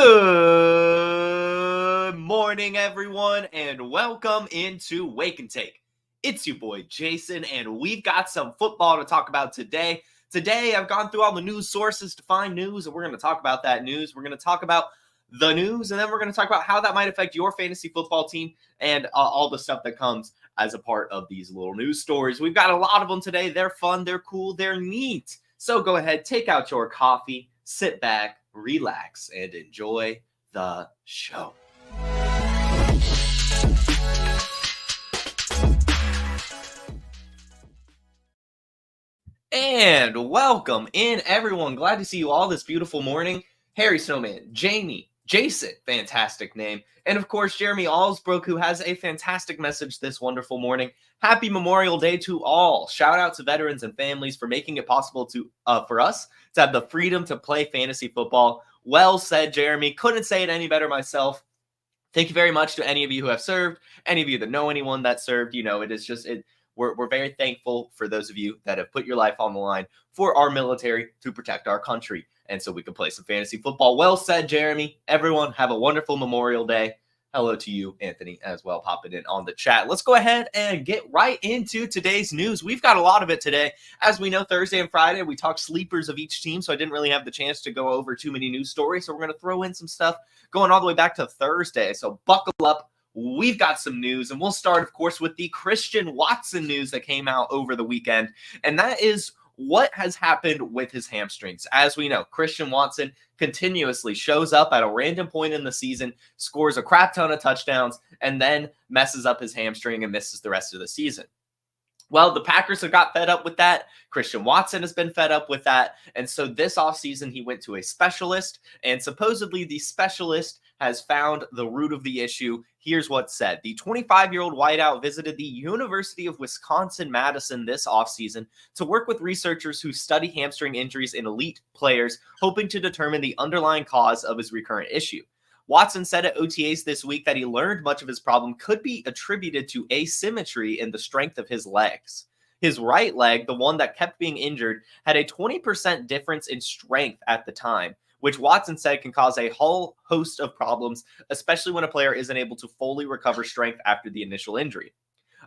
Good morning, everyone, and welcome into Wake and Take. It's your boy, Jason, and we've got some football to talk about today. Today, I've gone through all the news sources to find news, and we're going to talk about that news. We're going to talk about the news, and then we're going to talk about how that might affect your fantasy football team and all the stuff that comes as a part of these little news stories. We've got a lot of them today. They're fun, they're cool, they're neat. So go ahead, take out your coffee, sit back, relax, and enjoy the show. And welcome in, everyone. Glad to see you all this beautiful morning. Harry Snowman, Jamie, Jason, fantastic name, and of course, Jeremy Allsbrook, who has a fantastic message this wonderful morning. Happy Memorial Day to all. Shout out to veterans and families for making it possible for us to have the freedom to play fantasy football. Well said, Jeremy. Couldn't say it any better myself. Thank you very much to any of you who have served, any of you that know anyone that served. You know, we're very thankful for those of you that have put your life on the line for our military to protect our country. And so we can play some fantasy football. Well said, Jeremy. Everyone, have a wonderful Memorial Day. Hello to you, Anthony, as well, popping in on the chat. Let's go ahead and get right into today's news. We've got a lot of it today. As we know, Thursday and Friday, we talk sleepers of each team, so I didn't really have the chance to go over too many news stories. So we're going to throw in some stuff going all the way back to Thursday. So buckle up. We've got some news, and we'll start, of course, with the Christian Watson news that came out over the weekend, and that is what has happened with his hamstrings. As we know, Christian Watson continuously shows up at a random point in the season, scores a crap ton of touchdowns, and then messes up his hamstring and misses the rest of the season. Well, the Packers have got fed up with that. Christian Watson has been fed up with that. And so this offseason, he went to a specialist, and supposedly the specialist has found the root of the issue. Here's what's said. The 25-year-old wideout visited the University of Wisconsin-Madison this offseason to work with researchers who study hamstring injuries in elite players, hoping to determine the underlying cause of his recurrent issue. Watson said at OTAs this week that he learned much of his problem could be attributed to asymmetry in the strength of his legs. His right leg, the one that kept being injured, had a 20% difference in strength at the time, which Watson said can cause a whole host of problems, especially when a player isn't able to fully recover strength after the initial injury.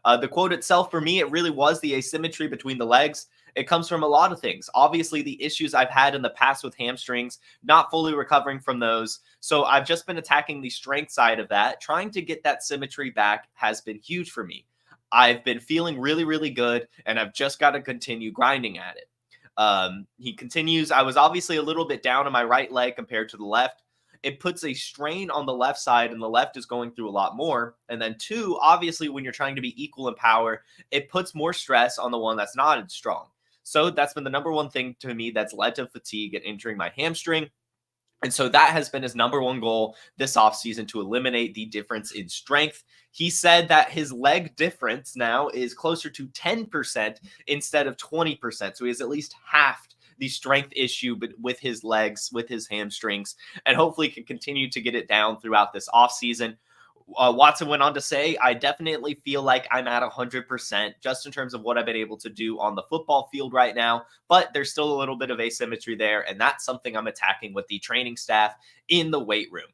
The quote itself, for me, it really was the asymmetry between the legs. It comes from a lot of things. Obviously, the issues I've had in the past with hamstrings, not fully recovering from those. So I've just been attacking the strength side of that. Trying to get that symmetry back has been huge for me. I've been feeling really, really good, and I've just got to continue grinding at it. He continues, I was obviously a little bit down on my right leg compared to the left. It puts a strain on the left side, and the left is going through a lot more. And then two, obviously, when you're trying to be equal in power, it puts more stress on the one that's not as strong. So that's been the number one thing to me that's led to fatigue and injuring my hamstring. And so that has been his number one goal this offseason, to eliminate the difference in strength. He said that his leg difference now is closer to 10% instead of 20%. So he has at least halved the strength issue with his legs, with his hamstrings, and hopefully can continue to get it down throughout this offseason. Watson went on to say, I definitely feel like I'm at 100% just in terms of what I've been able to do on the football field right now, but there's still a little bit of asymmetry there, and that's something I'm attacking with the training staff in the weight room.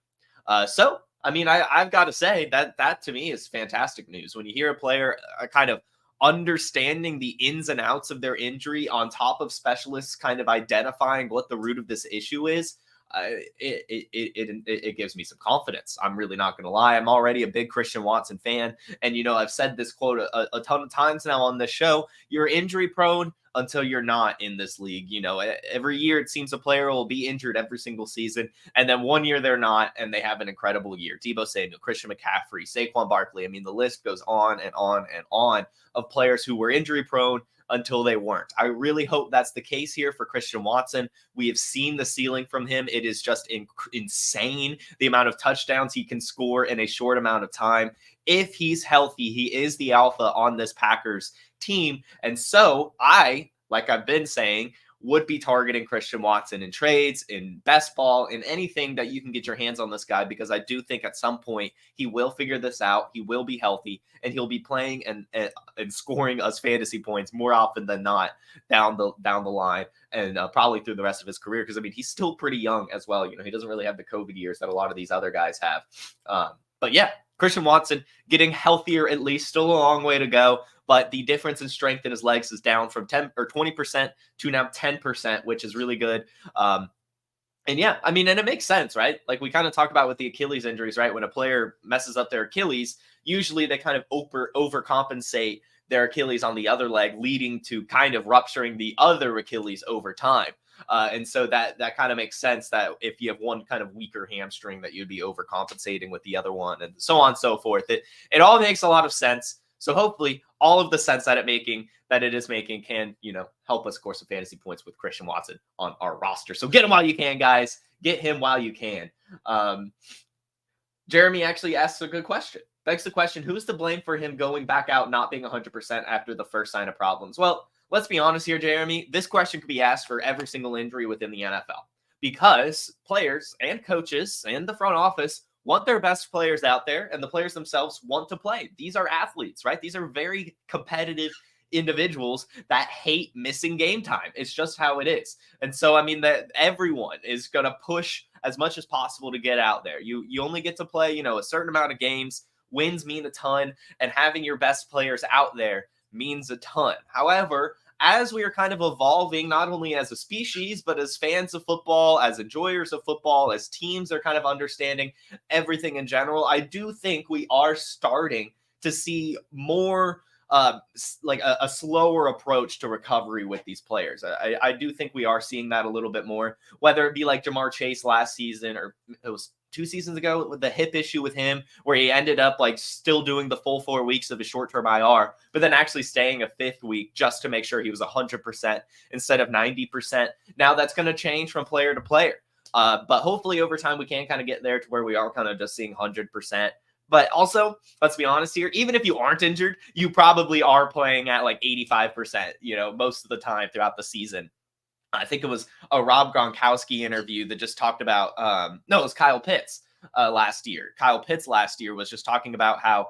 So, I mean, I've got to say that to me is fantastic news. When you hear a player kind of understanding the ins and outs of their injury on top of specialists kind of identifying what the root of this issue is, it gives me some confidence. I'm really not going to lie. I'm already a big Christian Watson fan. And, you know, I've said this quote a ton of times now on this show. You're injury prone until you're not in this league. You know, every year it seems a player will be injured every single season. And then one year they're not, and they have an incredible year. Deebo Samuel, Christian McCaffrey, Saquon Barkley. I mean, the list goes on and on and on of players who were injury prone until they weren't. I really hope that's the case here for Christian Watson. We have seen the ceiling from him. It is just insane, the amount of touchdowns he can score in a short amount of time. If he's healthy, he is the alpha on this Packers team. And so like I've been saying, would be targeting Christian Watson in trades, in best ball, in anything that you can get your hands on this guy, because I do think at some point he will figure this out. He will be healthy, and he'll be playing and scoring us fantasy points more often than not down the line, and probably through the rest of his career. Because I mean, he's still pretty young as well. You know, he doesn't really have the COVID years that a lot of these other guys have. But yeah, Christian Watson getting healthier, at least, still a long way to go. But the difference in strength in his legs is down from 10 or 20% to now 10%, which is really good. And yeah, I mean, and it makes sense, right? Like we kind of talked about with the Achilles injuries, right? When a player messes up their Achilles, usually they kind of overcompensate their Achilles on the other leg, leading to kind of rupturing the other Achilles over time. And so that kind of makes sense that if you have one kind of weaker hamstring, that you'd be overcompensating with the other one, and so on and so forth. It all makes a lot of sense. So hopefully all of the sense that it is making can, you know, help us score some fantasy points with Christian Watson on our roster. So get him while you can, guys. Get him while you can. Jeremy actually asks a good question. Begs the question, who's to blame for him going back out, not being 100% after the first sign of problems? Well, let's be honest here, Jeremy. This question could be asked for every single injury within the NFL, because players and coaches and the front office want their best players out there, and the players themselves want to play. These are athletes, right? These are very competitive individuals that hate missing game time. It's just how it is. And so, I mean, that everyone is going to push as much as possible to get out there. You only get to play, you know, a certain amount of games. Wins mean a ton, and having your best players out there means a ton. However, as we are kind of evolving, not only as a species, but as fans of football, as enjoyers of football, as teams are kind of understanding everything in general, I do think we are starting to see more like a slower approach to recovery with these players. I do think we are seeing that a little bit more, whether it be like Jamar Chase last season, or it was 2 seasons ago with the hip issue with him, where he ended up like still doing the full 4 weeks of his short-term IR, but then actually staying a 5th week just to make sure he was 100% instead of 90%. Now that's going to change from player to player. But hopefully over time we can kind of get there to where we are kind of just seeing 100%. But also, let's be honest here, even if you aren't injured, you probably are playing at like 85%, you know, most of the time throughout the season. I think it was a Rob Gronkowski interview that just talked about, no, it was Kyle Pitts last year. Kyle Pitts last year was just talking about how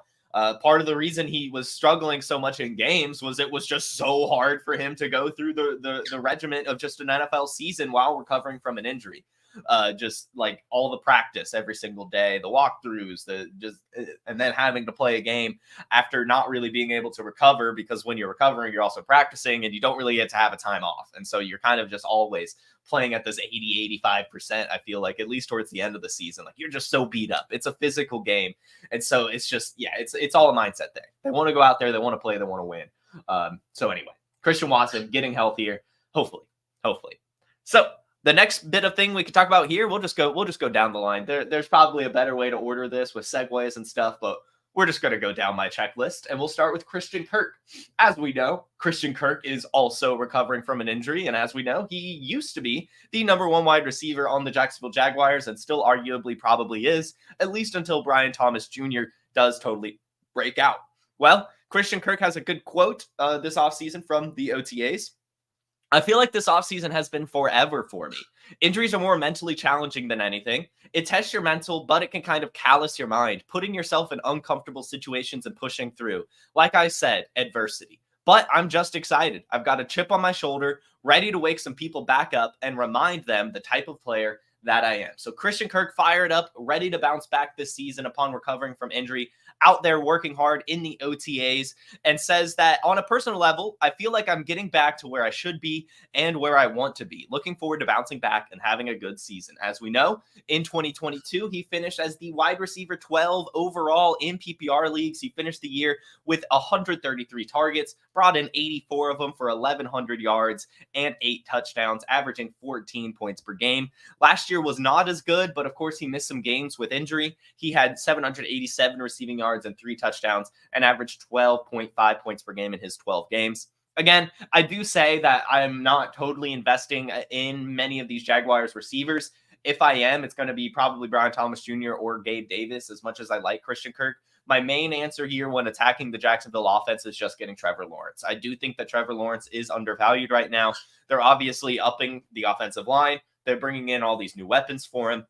part of the reason he was struggling so much in games was it was just so hard for him to go through the regiment of just an NFL season while recovering from an injury. Just like all the practice every single day, the walkthroughs, and then having to play a game after not really being able to recover, because when you're recovering, you're also practicing and you don't really get to have a time off. And so you're kind of just always playing at this 80, 85%. I feel like, at least towards the end of the season, like you're just so beat up. It's a physical game. And so it's just, yeah, it's all a mindset thing. They want to go out there. They want to play. They want to win. So anyway, Christian Watson getting healthier, hopefully. So the next bit of thing we could talk about here, we'll just go down the line. There's probably a better way to order this with segues and stuff, but we're just going to go down my checklist, and we'll start with Christian Kirk. As we know, Christian Kirk is also recovering from an injury, and as we know, he used to be the number 1 wide receiver on the Jacksonville Jaguars, and still arguably probably is, at least until Brian Thomas Jr. does totally break out. Well, Christian Kirk has a good quote this offseason from the OTAs. I feel like this offseason has been forever for me. Injuries are more mentally challenging than anything. It tests your mental, but it can kind of callous your mind, putting yourself in uncomfortable situations and pushing through. Like I said, adversity. But I'm just excited. I've got a chip on my shoulder, ready to wake some people back up and remind them the type of player that I am. So Christian Kirk fired up, ready to bounce back this season upon recovering from injury, out there working hard in the OTAs, and says that on a personal level, I feel like I'm getting back to where I should be and where I want to be. Looking forward to bouncing back and having a good season. As we know, in 2022, he finished as the wide receiver 12 overall in PPR leagues. He finished the year with 133 targets, brought in 84 of them for 1,100 yards and 8 touchdowns, averaging 14 points per game. Last year was not as good, but of course he missed some games with injury. He had 787 receiving yards and 3 touchdowns and averaged 12.5 points per game in his 12 games. Again, I do say that I'm not totally investing in many of these Jaguars receivers. If I am, it's going to be probably Brian Thomas Jr. or Gabe Davis, as much as I like Christian Kirk. My main answer here when attacking the Jacksonville offense is just getting Trevor Lawrence. I do think that Trevor Lawrence is undervalued right now. They're obviously upping the offensive line. They're bringing in all these new weapons for him.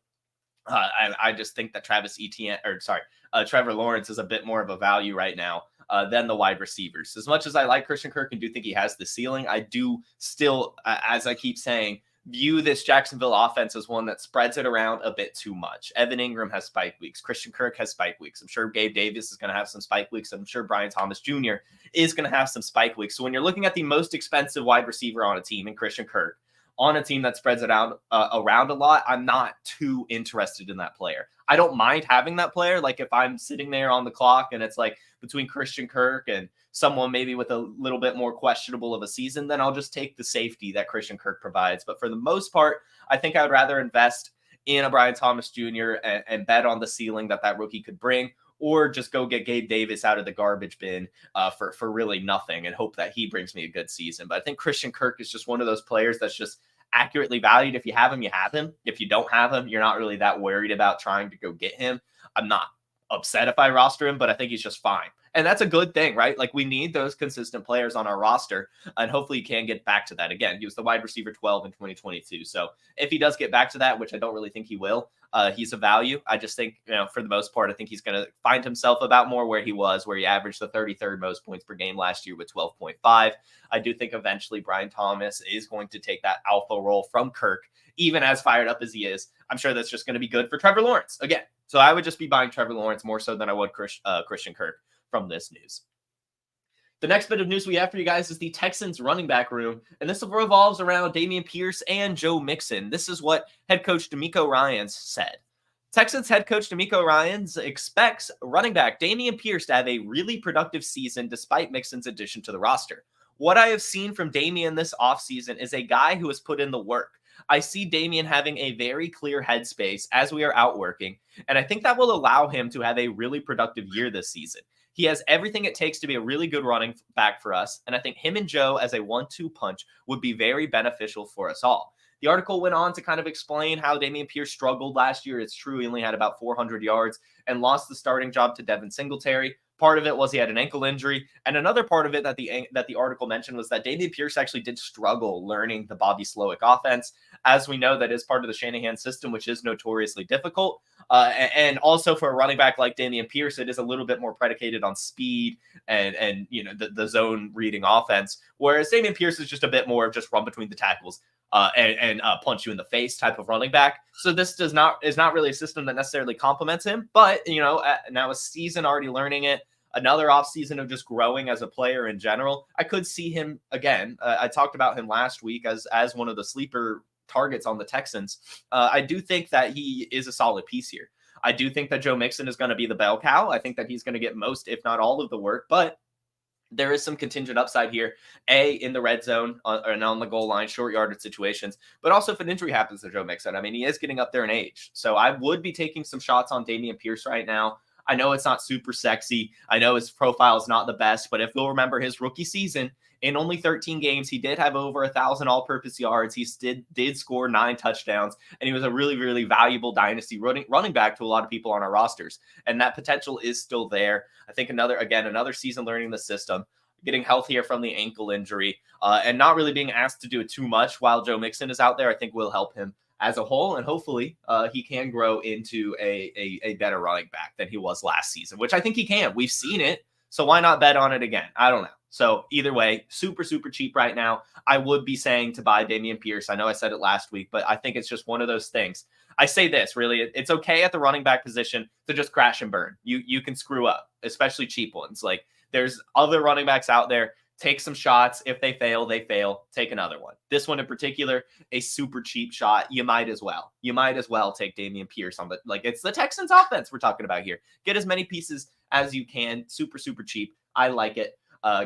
I just think that Trevor Lawrence is a bit more of a value right now than the wide receivers. As much as I like Christian Kirk and do think he has the ceiling, I do still, as I keep saying, view this Jacksonville offense as one that spreads it around a bit too much. Evan Ingram has spike weeks. Christian Kirk has spike weeks. I'm sure Gabe Davis is going to have some spike weeks. I'm sure Brian Thomas Jr. is going to have some spike weeks. So when you're looking at the most expensive wide receiver on a team in Christian Kirk, on a team that spreads it out around a lot, I'm not too interested in that player. I don't mind having that player. Like if I'm sitting there on the clock and it's like between Christian Kirk and someone maybe with a little bit more questionable of a season, then I'll just take the safety that Christian Kirk provides. But for the most part, I think I would rather invest in a Brian Thomas Jr. and bet on the ceiling that rookie could bring, or just go get Gabe Davis out of the garbage bin for really nothing and hope that he brings me a good season. But I think Christian Kirk is just one of those players that's just accurately valued. If you have him, you have him. If you don't have him, you're not really that worried about trying to go get him. I'm not upset if I roster him, but I think he's just fine. And that's a good thing, right? Like we need those consistent players on our roster, and hopefully he can get back to that. Again, he was the wide receiver 12 in 2022. So if he does get back to that, which I don't really think he will, he's a value. I just think, for the most part, I think he's going to find himself about more where he was, where he averaged the 33rd most points per game last year with 12.5. I do think eventually Brian Thomas is going to take that alpha role from Kirk, even as fired up as he is. I'm sure that's just going to be good for Trevor Lawrence again. So I would just be buying Trevor Lawrence more so than I would Christian Kirk from this news. The next bit of news we have for you guys is the Texans running back room, and this revolves around Dameon Pierce and Joe Mixon. This is what head coach DeMeco Ryans said. Texans head coach DeMeco Ryans expects running back Dameon Pierce to have a really productive season despite Mixon's addition to the roster. What I have seen from Dameon this offseason is a guy who has put in the work. I see Dameon having a very clear headspace as we are out working, and I think that will allow him to have a really productive year this season. He has everything it takes to be a really good running back for us, and I think him and Joe as a 1-2 punch would be very beneficial for us all. The article went on to kind of explain how Dameon Pierce struggled last year. It's true, he only had about 400 yards and lost the starting job to Devin Singletary. Part of it was he had an ankle injury, and another part of it that the article mentioned was that Dameon Pierce actually did struggle learning the Bobby Slowick offense. As we know, that is part of the Shanahan system, which is notoriously difficult. And also for a running back like Dameon Pierce, it is a little bit more predicated on speed and the zone reading offense, whereas Dameon Pierce is just a bit more of just run between the tackles and punch you in the face type of running back. So this is not really a system that necessarily complements him, but now a season already learning it, another offseason of just growing as a player in general. I could see him again. I talked about him last week as one of the sleeper targets on the Texans. I do think that he is a solid piece here. I do think that Joe Mixon is going to be the bell cow. I think that he's going to get most, if not all of the work, but there is some contingent upside here, in the red zone and on the goal line, short yardage situations, but also if an injury happens to Joe Mixon. I mean, he is getting up there in age. So I would be taking some shots on Dameon Pierce right now. I know it's not super sexy. I know his profile is not the best, but if you'll remember his rookie season, in only 13 games, he did have over 1,000 all-purpose yards. He did score 9 touchdowns, and he was a really, really valuable dynasty running back to a lot of people on our rosters. And that potential is still there. I think another season learning the system, getting healthier from the ankle injury, and not really being asked to do it too much while Joe Mixon is out there, I think will help him as a whole, and hopefully he can grow into a better running back than he was last season, which I think he can. We've seen it, so why not bet on it again? I don't know. So either way, super, super cheap right now. I would be saying to buy Dameon Pierce. I know I said it last week, but I think it's just one of those things. I say this, really, it's okay at the running back position to just crash and burn. You can screw up, especially cheap ones. Like there's other running backs out there. Take some shots. If they fail, they fail. Take another one. This one in particular, a super cheap shot. You might as well take Dameon Pierce on it's the Texans offense we're talking about here. Get as many pieces as you can. Super, super cheap. I like it.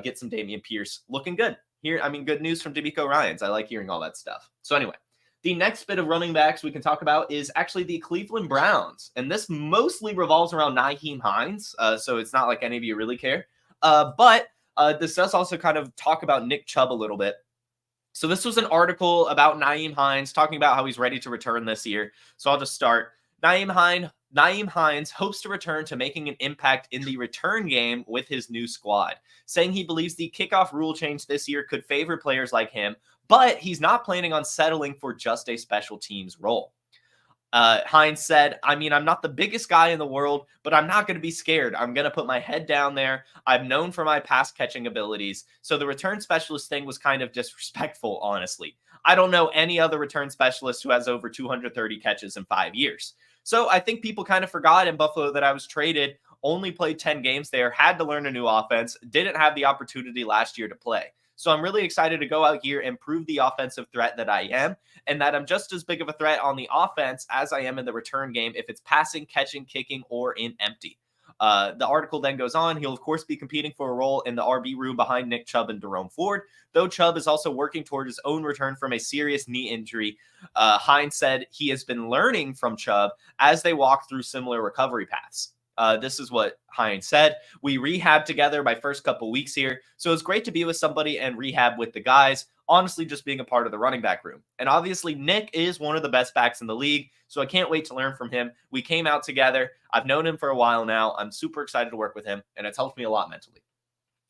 Get some Dameon Pierce looking good here. I mean, good news from DeMeco Ryans. I like hearing all that stuff. So anyway, the next bit of running backs we can talk about is actually the Cleveland Browns. And this mostly revolves around Nyheim Hines. So it's not like any of you really care. But this does also kind of talk about Nick Chubb a little bit. So this was an article about Nyheim Hines talking about how he's ready to return this year. So I'll just start. Nyheim Hines hopes to return to making an impact in the return game with his new squad, saying he believes the kickoff rule change this year could favor players like him, but he's not planning on settling for just a special teams role. Hines said, I mean, I'm not the biggest guy in the world, but I'm not going to be scared. I'm going to put my head down there. I'm known for my pass catching abilities. So the return specialist thing was kind of disrespectful, honestly. I don't know any other return specialist who has over 230 catches in 5 years. So I think people kind of forgot in Buffalo that I was traded, only played 10 games there, had to learn a new offense, didn't have the opportunity last year to play. So I'm really excited to go out here and prove the offensive threat that I am, and that I'm just as big of a threat on the offense as I am in the return game, if it's passing, catching, kicking, or in empty. The article then goes on. He'll, of course, be competing for a role in the RB room behind Nick Chubb and Jerome Ford, though Chubb is also working toward his own return from a serious knee injury. Hines said he has been learning from Chubb as they walk through similar recovery paths. This is what Hines said. We rehabbed together my first couple weeks here, so it's great to be with somebody and rehab with the guys. Honestly, just being a part of the running back room. And obviously, Nick is one of the best backs in the league, so I can't wait to learn from him. We came out together. I've known him for a while now. I'm super excited to work with him, and it's helped me a lot mentally.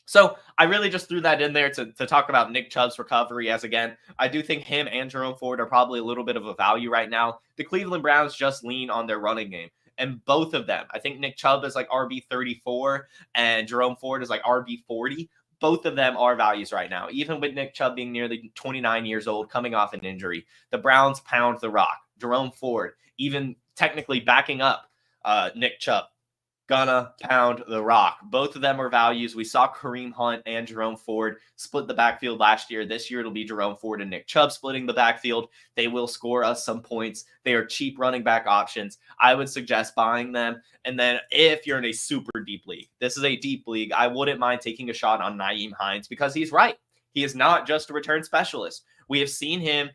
So I really just threw that in there to talk about Nick Chubb's recovery, as again, I do think him and Jerome Ford are probably a little bit of a value right now. The Cleveland Browns just lean on their running game. And both of them, I think Nick Chubb is like RB 34 and Jerome Ford is like RB 40. Both of them are values right now. Even with Nick Chubb being nearly 29 years old, coming off an injury, the Browns pound the rock. Jerome Ford, even technically backing up Nick Chubb, gonna pound the rock. Both of them are values. We saw Kareem Hunt and Jerome Ford split the backfield last year. This year, it'll be Jerome Ford and Nick Chubb splitting the backfield. They will score us some points. They are cheap running back options. I would suggest buying them. And then if you're in a super deep league, this is a deep league, I wouldn't mind taking a shot on Nyheim Hines because he's right. He is not just a return specialist. We have seen him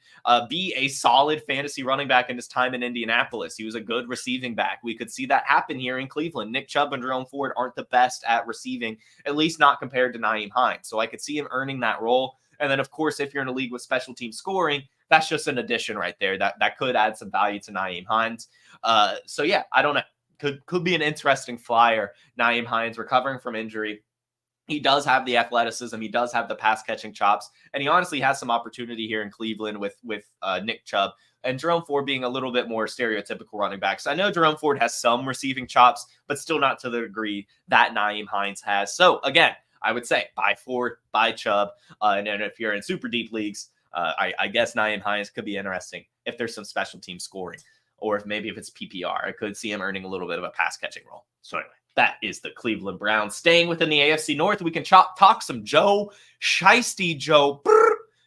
be a solid fantasy running back in his time in Indianapolis. He was a good receiving back. We could see that happen here in Cleveland. Nick Chubb and Jerome Ford aren't the best at receiving, at least not compared to Nyheim Hines. So I could see him earning that role. And then, of course, if you're in a league with special team scoring, that's just an addition right there. That could add some value to Nyheim Hines. So, yeah, I don't know. Could be an interesting flyer, Nyheim Hines recovering from injury. He does have the athleticism. He does have the pass-catching chops. And he honestly has some opportunity here in Cleveland with Nick Chubb and Jerome Ford being a little bit more stereotypical running backs. I know Jerome Ford has some receiving chops, but still not to the degree that Nyheim Hines has. So, again, I would say buy Ford, buy Chubb. And then if you're in super deep leagues, I guess Nyheim Hines could be interesting if there's some special team scoring. Or if it's PPR. I could see him earning a little bit of a pass-catching role. So anyway. That is the Cleveland Browns. Staying within the AFC North, we can talk some Joe Shiesty Joe.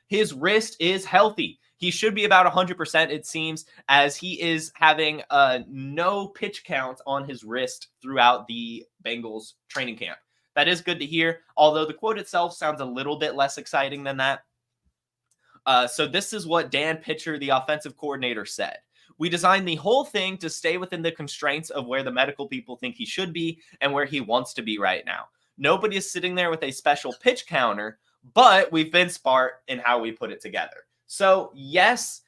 His wrist is healthy. He should be about 100%, it seems, as he is having no pitch count on his wrist throughout the Bengals training camp. That is good to hear, although the quote itself sounds a little bit less exciting than that. So this is what Dan Pitcher, the offensive coordinator, said. We designed the whole thing to stay within the constraints of where the medical people think he should be and where he wants to be right now. Nobody is sitting there with a special pitch counter, but we've been smart in how we put it together. So, yes,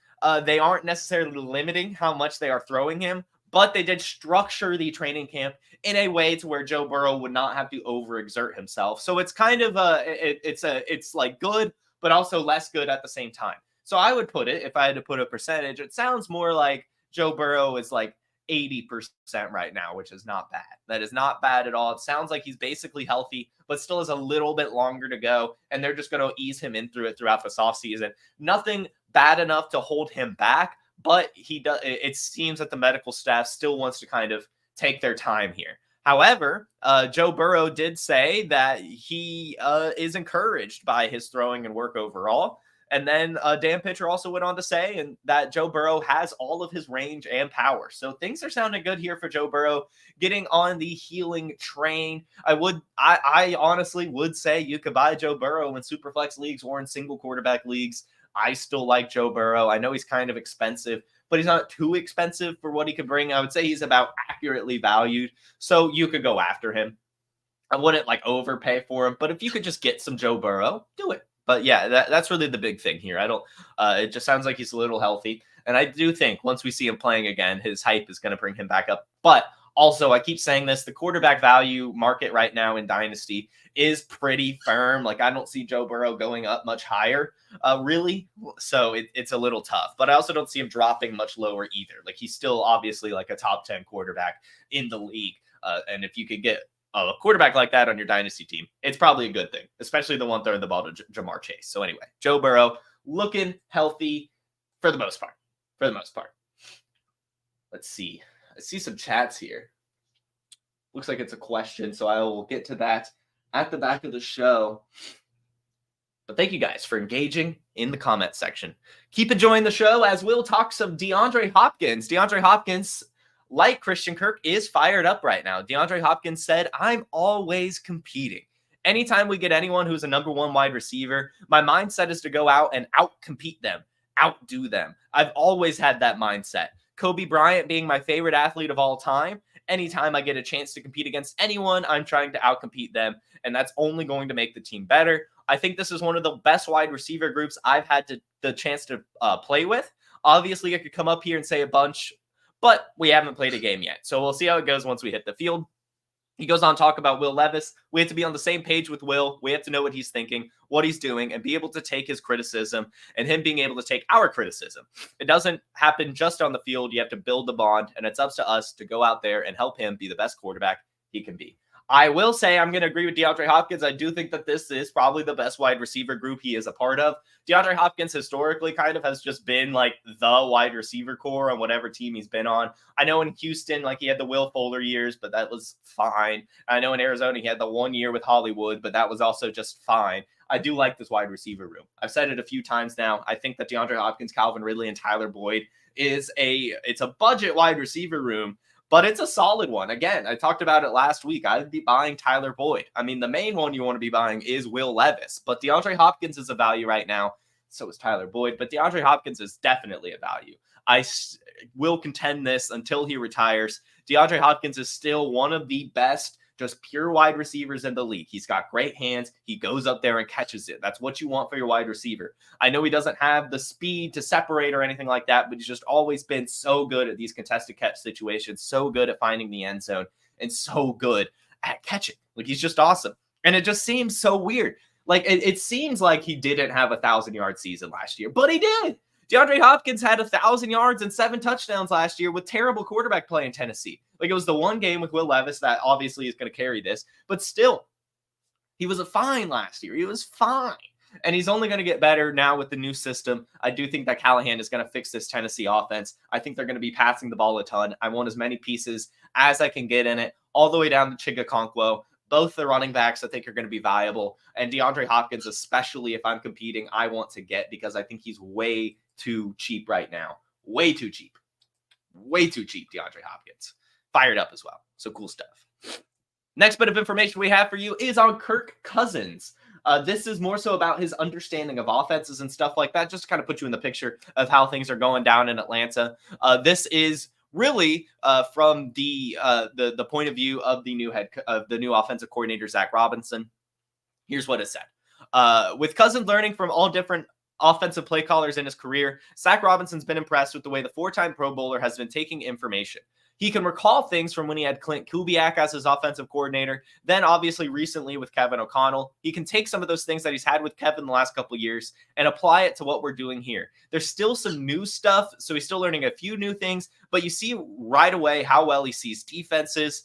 they aren't necessarily limiting how much they are throwing him, but they did structure the training camp in a way to where Joe Burrow would not have to overexert himself. So it's kind of it's like good, but also less good at the same time. So I would put it, if I had to put a percentage, it sounds more like Joe Burrow is like 80% right now, which is not bad. That is not bad at all. It sounds like he's basically healthy, but still has a little bit longer to go. And they're just going to ease him in through it throughout this offseason. Nothing bad enough to hold him back, but it seems that the medical staff still wants to kind of take their time here. However, Joe Burrow did say that he is encouraged by his throwing and work overall. And then Dan Pitcher also went on to say that Joe Burrow has all of his range and power. So things are sounding good here for Joe Burrow, getting on the healing train. I honestly would say you could buy Joe Burrow in Superflex leagues or in single quarterback leagues. I still like Joe Burrow. I know he's kind of expensive, but he's not too expensive for what he could bring. I would say he's about accurately valued. So you could go after him. I wouldn't overpay for him, but if you could just get some Joe Burrow, do it. But yeah, that's really the big thing here. It just sounds like he's a little healthy. And I do think once we see him playing again, his hype is going to bring him back up. But also, I keep saying this, the quarterback value market right now in Dynasty is pretty firm. Like, I don't see Joe Burrow going up much higher, really. So it's a little tough. But I also don't see him dropping much lower either. Like, he's still obviously like a top 10 quarterback in the league. And if you could get a quarterback like that on your Dynasty team, it's probably a good thing, especially the one throwing the ball to Jamar Chase. So anyway, Joe Burrow looking healthy for the most part. Let's see. I see some chats here. Looks like it's a question, so I will get to that at the back of the show. But thank you guys for engaging in the comment section. Keep enjoying the show as we'll talk some DeAndre Hopkins. DeAndre Hopkins, like Christian Kirk, is fired up right now. DeAndre Hopkins said, "I'm always competing. Anytime we get anyone who's a number one wide receiver, my mindset is to go out and out-compete them, outdo them. I've always had that mindset. Kobe Bryant being my favorite athlete of all time. Anytime I get a chance to compete against anyone, I'm trying to outcompete them, and that's only going to make the team better. I think this is one of the best wide receiver groups I've had the chance to play with. Obviously, I could come up here and say a bunch, but we haven't played a game yet, so we'll see how it goes once we hit the field." He goes on to talk about Will Levis. We have to be on the same page with Will. We have to know what he's thinking, what he's doing, and be able to take his criticism and him being able to take our criticism. It doesn't happen just on the field. You have to build the bond, and it's up to us to go out there and help him be the best quarterback he can be. I will say I'm going to agree with DeAndre Hopkins. I do think that this is probably the best wide receiver group he is a part of. DeAndre Hopkins historically kind of has just been like the wide receiver core on whatever team he's been on. I know in Houston, like he had the Will Fuller years, but that was fine. I know in Arizona, he had the 1 year with Hollywood, but that was also just fine. I do like this wide receiver room. I've said it a few times now. I think that DeAndre Hopkins, Calvin Ridley, and Tyler Boyd it's a budget wide receiver room, but it's a solid one. Again, I talked about it last week. I'd be buying Tyler Boyd. I mean, the main one you want to be buying is Will Levis, but DeAndre Hopkins is a value right now. So is Tyler Boyd, but DeAndre Hopkins is definitely a value. I will contend this until he retires. DeAndre Hopkins is still one of the best just pure wide receivers in the league. He's got great hands. He goes up there and catches it. That's what you want for your wide receiver. I know he doesn't have the speed to separate or anything like that, but he's just always been so good at these contested catch situations, so good at finding the end zone, and so good at catching. Like, he's just awesome. And it just seems so weird. Like, it seems like he didn't have a 1,000-yard season last year, but he did. DeAndre Hopkins had 1,000 yards and 7 touchdowns last year with terrible quarterback play in Tennessee. Like, it was the one game with Will Levis that obviously is going to carry this, but still, he was fine last year. He was fine. And he's only going to get better now with the new system. I do think that Callahan is going to fix this Tennessee offense. I think they're going to be passing the ball a ton. I want as many pieces as I can get in it, all the way down to Chigakonkwo. Both the running backs I think are going to be viable. And DeAndre Hopkins, especially if I'm competing, I want to get because I think he's way too cheap right now. Way too cheap. Way too cheap, DeAndre Hopkins. Fired up as well. So cool stuff. Next bit of information we have for you is on Kirk Cousins. This is more so about his understanding of offenses and stuff like that, just to kind of put you in the picture of how things are going down in Atlanta. This is really from the point of view of the new offensive coordinator, Zach Robinson. Here's what it said. With Cousins learning from all different offensive play callers in his career, Zach Robinson's been impressed with the way the 4-time Pro Bowler has been taking information. He can recall things from when he had Clint Kubiak as his offensive coordinator, then obviously recently with Kevin O'Connell. He can take some of those things that he's had with Kevin the last couple of years and apply it to what we're doing here. There's still some new stuff, so he's still learning a few new things, but you see right away how well he sees defenses.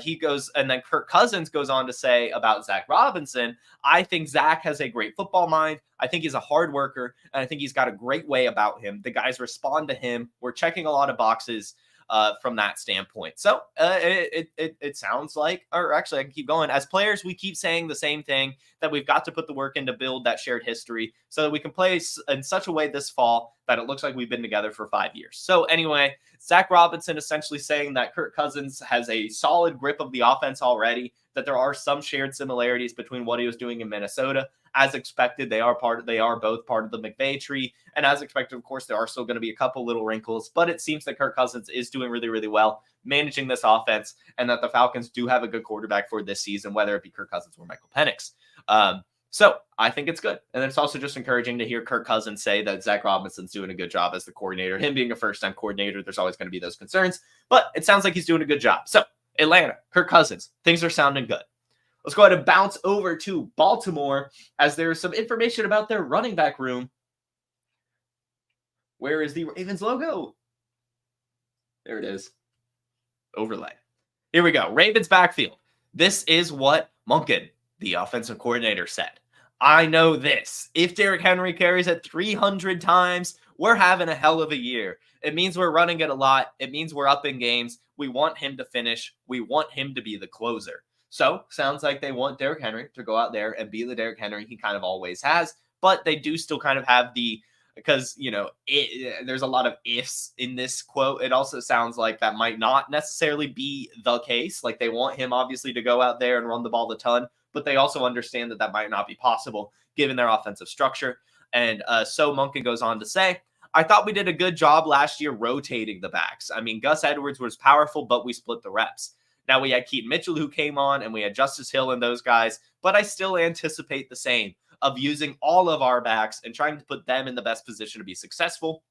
He goes, and then Kirk Cousins goes on to say about Zach Robinson, I think Zach has a great football mind. I think he's a hard worker, and I think he's got a great way about him. The guys respond to him. We're checking a lot of boxes from that standpoint. So it sounds like, or actually I can keep going. As players, we keep saying the same thing, that we've got to put the work in to build that shared history so that we can play in such a way this fall that it looks like we've been together for 5 years. So anyway, Zach Robinson essentially saying that Kirk Cousins has a solid grip of the offense already, that there are some shared similarities between what he was doing in Minnesota. As expected, they are both part of the McVay tree. And as expected, of course, there are still going to be a couple little wrinkles, but it seems that Kirk Cousins is doing really, really well managing this offense, and that the Falcons do have a good quarterback for this season, whether it be Kirk Cousins or Michael Penix. So I think it's good. And it's also just encouraging to hear Kirk Cousins say that Zach Robinson's doing a good job as the coordinator. Him being a first-time coordinator, there's always going to be those concerns, but it sounds like he's doing a good job. So Atlanta, Kirk Cousins, things are sounding good. Let's go ahead and bounce over to Baltimore as there's some information about their running back room. Where is the Ravens logo? There it is. Overlay. Here we go. Ravens backfield. This is what Monken, the offensive coordinator, said. I know this. If Derrick Henry carries it 300 times, we're having a hell of a year. It means we're running it a lot. It means we're up in games. We want him to finish. We want him to be the closer. So, sounds like they want Derrick Henry to go out there and be the Derrick Henry he kind of always has. But they do still kind of have the, because, you know, there's a lot of ifs in this quote. It also sounds like that might not necessarily be the case. Like, they want him, obviously, to go out there and run the ball a ton. But they also understand that that might not be possible given their offensive structure. And so Monken goes on to say, I thought we did a good job last year rotating the backs. I mean, Gus Edwards was powerful, but we split the reps. Now we had Keaton Mitchell who came on, and we had Justice Hill and those guys, but I still anticipate the same of using all of our backs and trying to put them in the best position to be successful.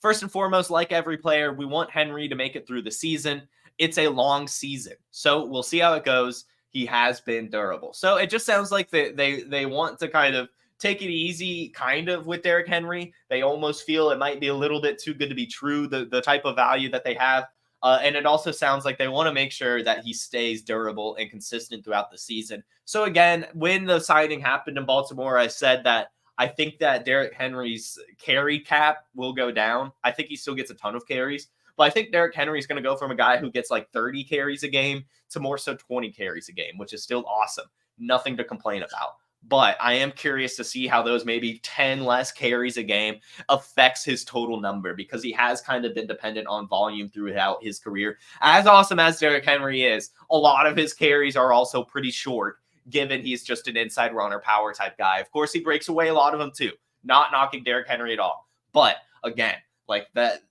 First and foremost, like every player, we want Henry to make it through the season. It's a long season, so we'll see how it goes. He has been durable. So it just sounds like they want to kind of take it easy kind of with Derrick Henry. They almost feel it might be a little bit too good to be true, the type of value that they have. And it also sounds like they want to make sure that he stays durable and consistent throughout the season. So again, when the signing happened in Baltimore, I said that I think that Derrick Henry's carry cap will go down. I think he still gets a ton of carries, but I think Derrick Henry is going to go from a guy who gets like 30 carries a game to more so 20 carries a game, which is still awesome. Nothing to complain about. But I am curious to see how those maybe 10 less carries a game affects his total number, because he has kind of been dependent on volume throughout his career. As awesome as Derrick Henry is, a lot of his carries are also pretty short, given he's just an inside runner power type guy. Of course, he breaks away a lot of them too. Not knocking Derrick Henry at all. But again, like that,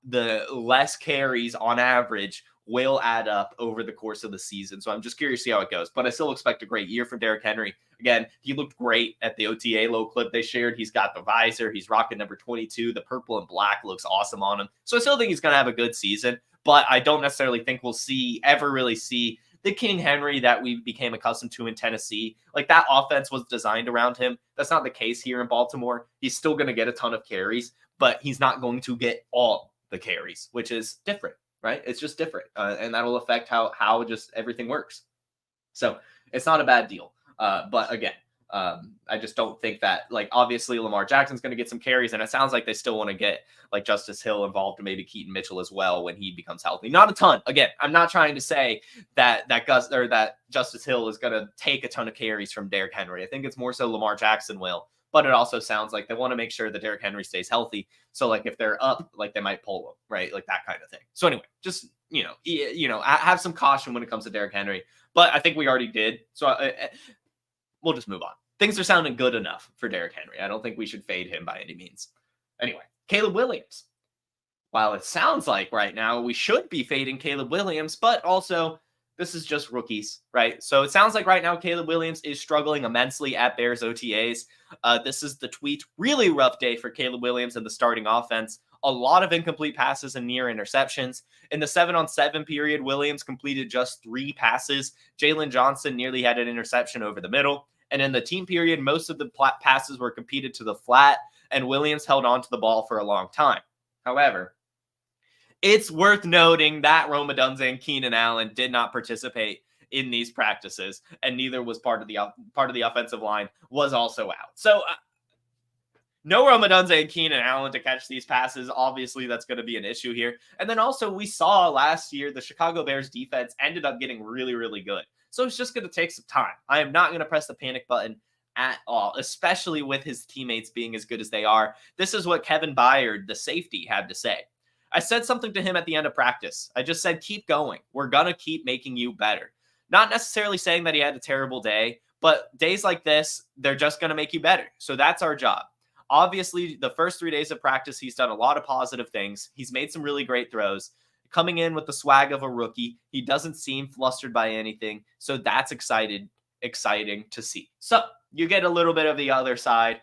the less carries on average will add up over the course of the season. So I'm just curious to see how it goes. But I still expect a great year from Derrick Henry. Again, he looked great at the OTA low clip they shared. He's got the visor. He's rocking number 22. The purple and black looks awesome on him. So I still think he's going to have a good season. But I don't necessarily think we'll ever really see the King Henry that we became accustomed to in Tennessee. Like, that offense was designed around him. That's not the case here in Baltimore. He's still going to get a ton of carries, but he's not going to get all the carries, which is different. Right? It's just different. And that'll affect how just everything works. So it's not a bad deal. But again, I just don't think that, like, obviously Lamar Jackson's going to get some carries, and it sounds like they still want to get like Justice Hill involved, and maybe Keaton Mitchell as well when he becomes healthy. Not a ton. Again, I'm not trying to say that Justice Hill is going to take a ton of carries from Derrick Henry. I think it's more so Lamar Jackson will. But it also sounds like they want to make sure that Derrick Henry stays healthy. So, like, if they're up, like, they might pull him, right? Like, that kind of thing. So, anyway, just, have some caution when it comes to Derrick Henry. But I think we already did. So, we'll just move on. Things are sounding good enough for Derrick Henry. I don't think we should fade him by any means. Anyway, Caleb Williams. While it sounds like right now we should be fading Caleb Williams, but also this is just rookies, right? So it sounds like right now Caleb Williams is struggling immensely at Bears OTAs. This is the tweet. Really rough day for Caleb Williams and the starting offense. A lot of incomplete passes and near interceptions. In the 7-on-7 period, Williams completed just 3 passes. Jalen Johnson nearly had an interception over the middle. And in the team period, most of the passes were competed to the flat, and Williams held on to the ball for a long time. However, it's worth noting that Rome Odunze and Keenan Allen did not participate in these practices, and neither was part of the offensive line was also out. So no Rome Odunze and Keenan Allen to catch these passes. Obviously, that's going to be an issue here. And then also we saw last year the Chicago Bears defense ended up getting really, really good. So it's just going to take some time. I am not going to press the panic button at all, especially with his teammates being as good as they are. This is what Kevin Byard, the safety, had to say. I said something to him at the end of practice. I just said, keep going. We're going to keep making you better. Not necessarily saying that he had a terrible day, but days like this, they're just going to make you better. So that's our job. Obviously, the first 3 days of practice, he's done a lot of positive things. He's made some really great throws. Coming in with the swag of a rookie, he doesn't seem flustered by anything. So that's exciting to see. So you get a little bit of the other side.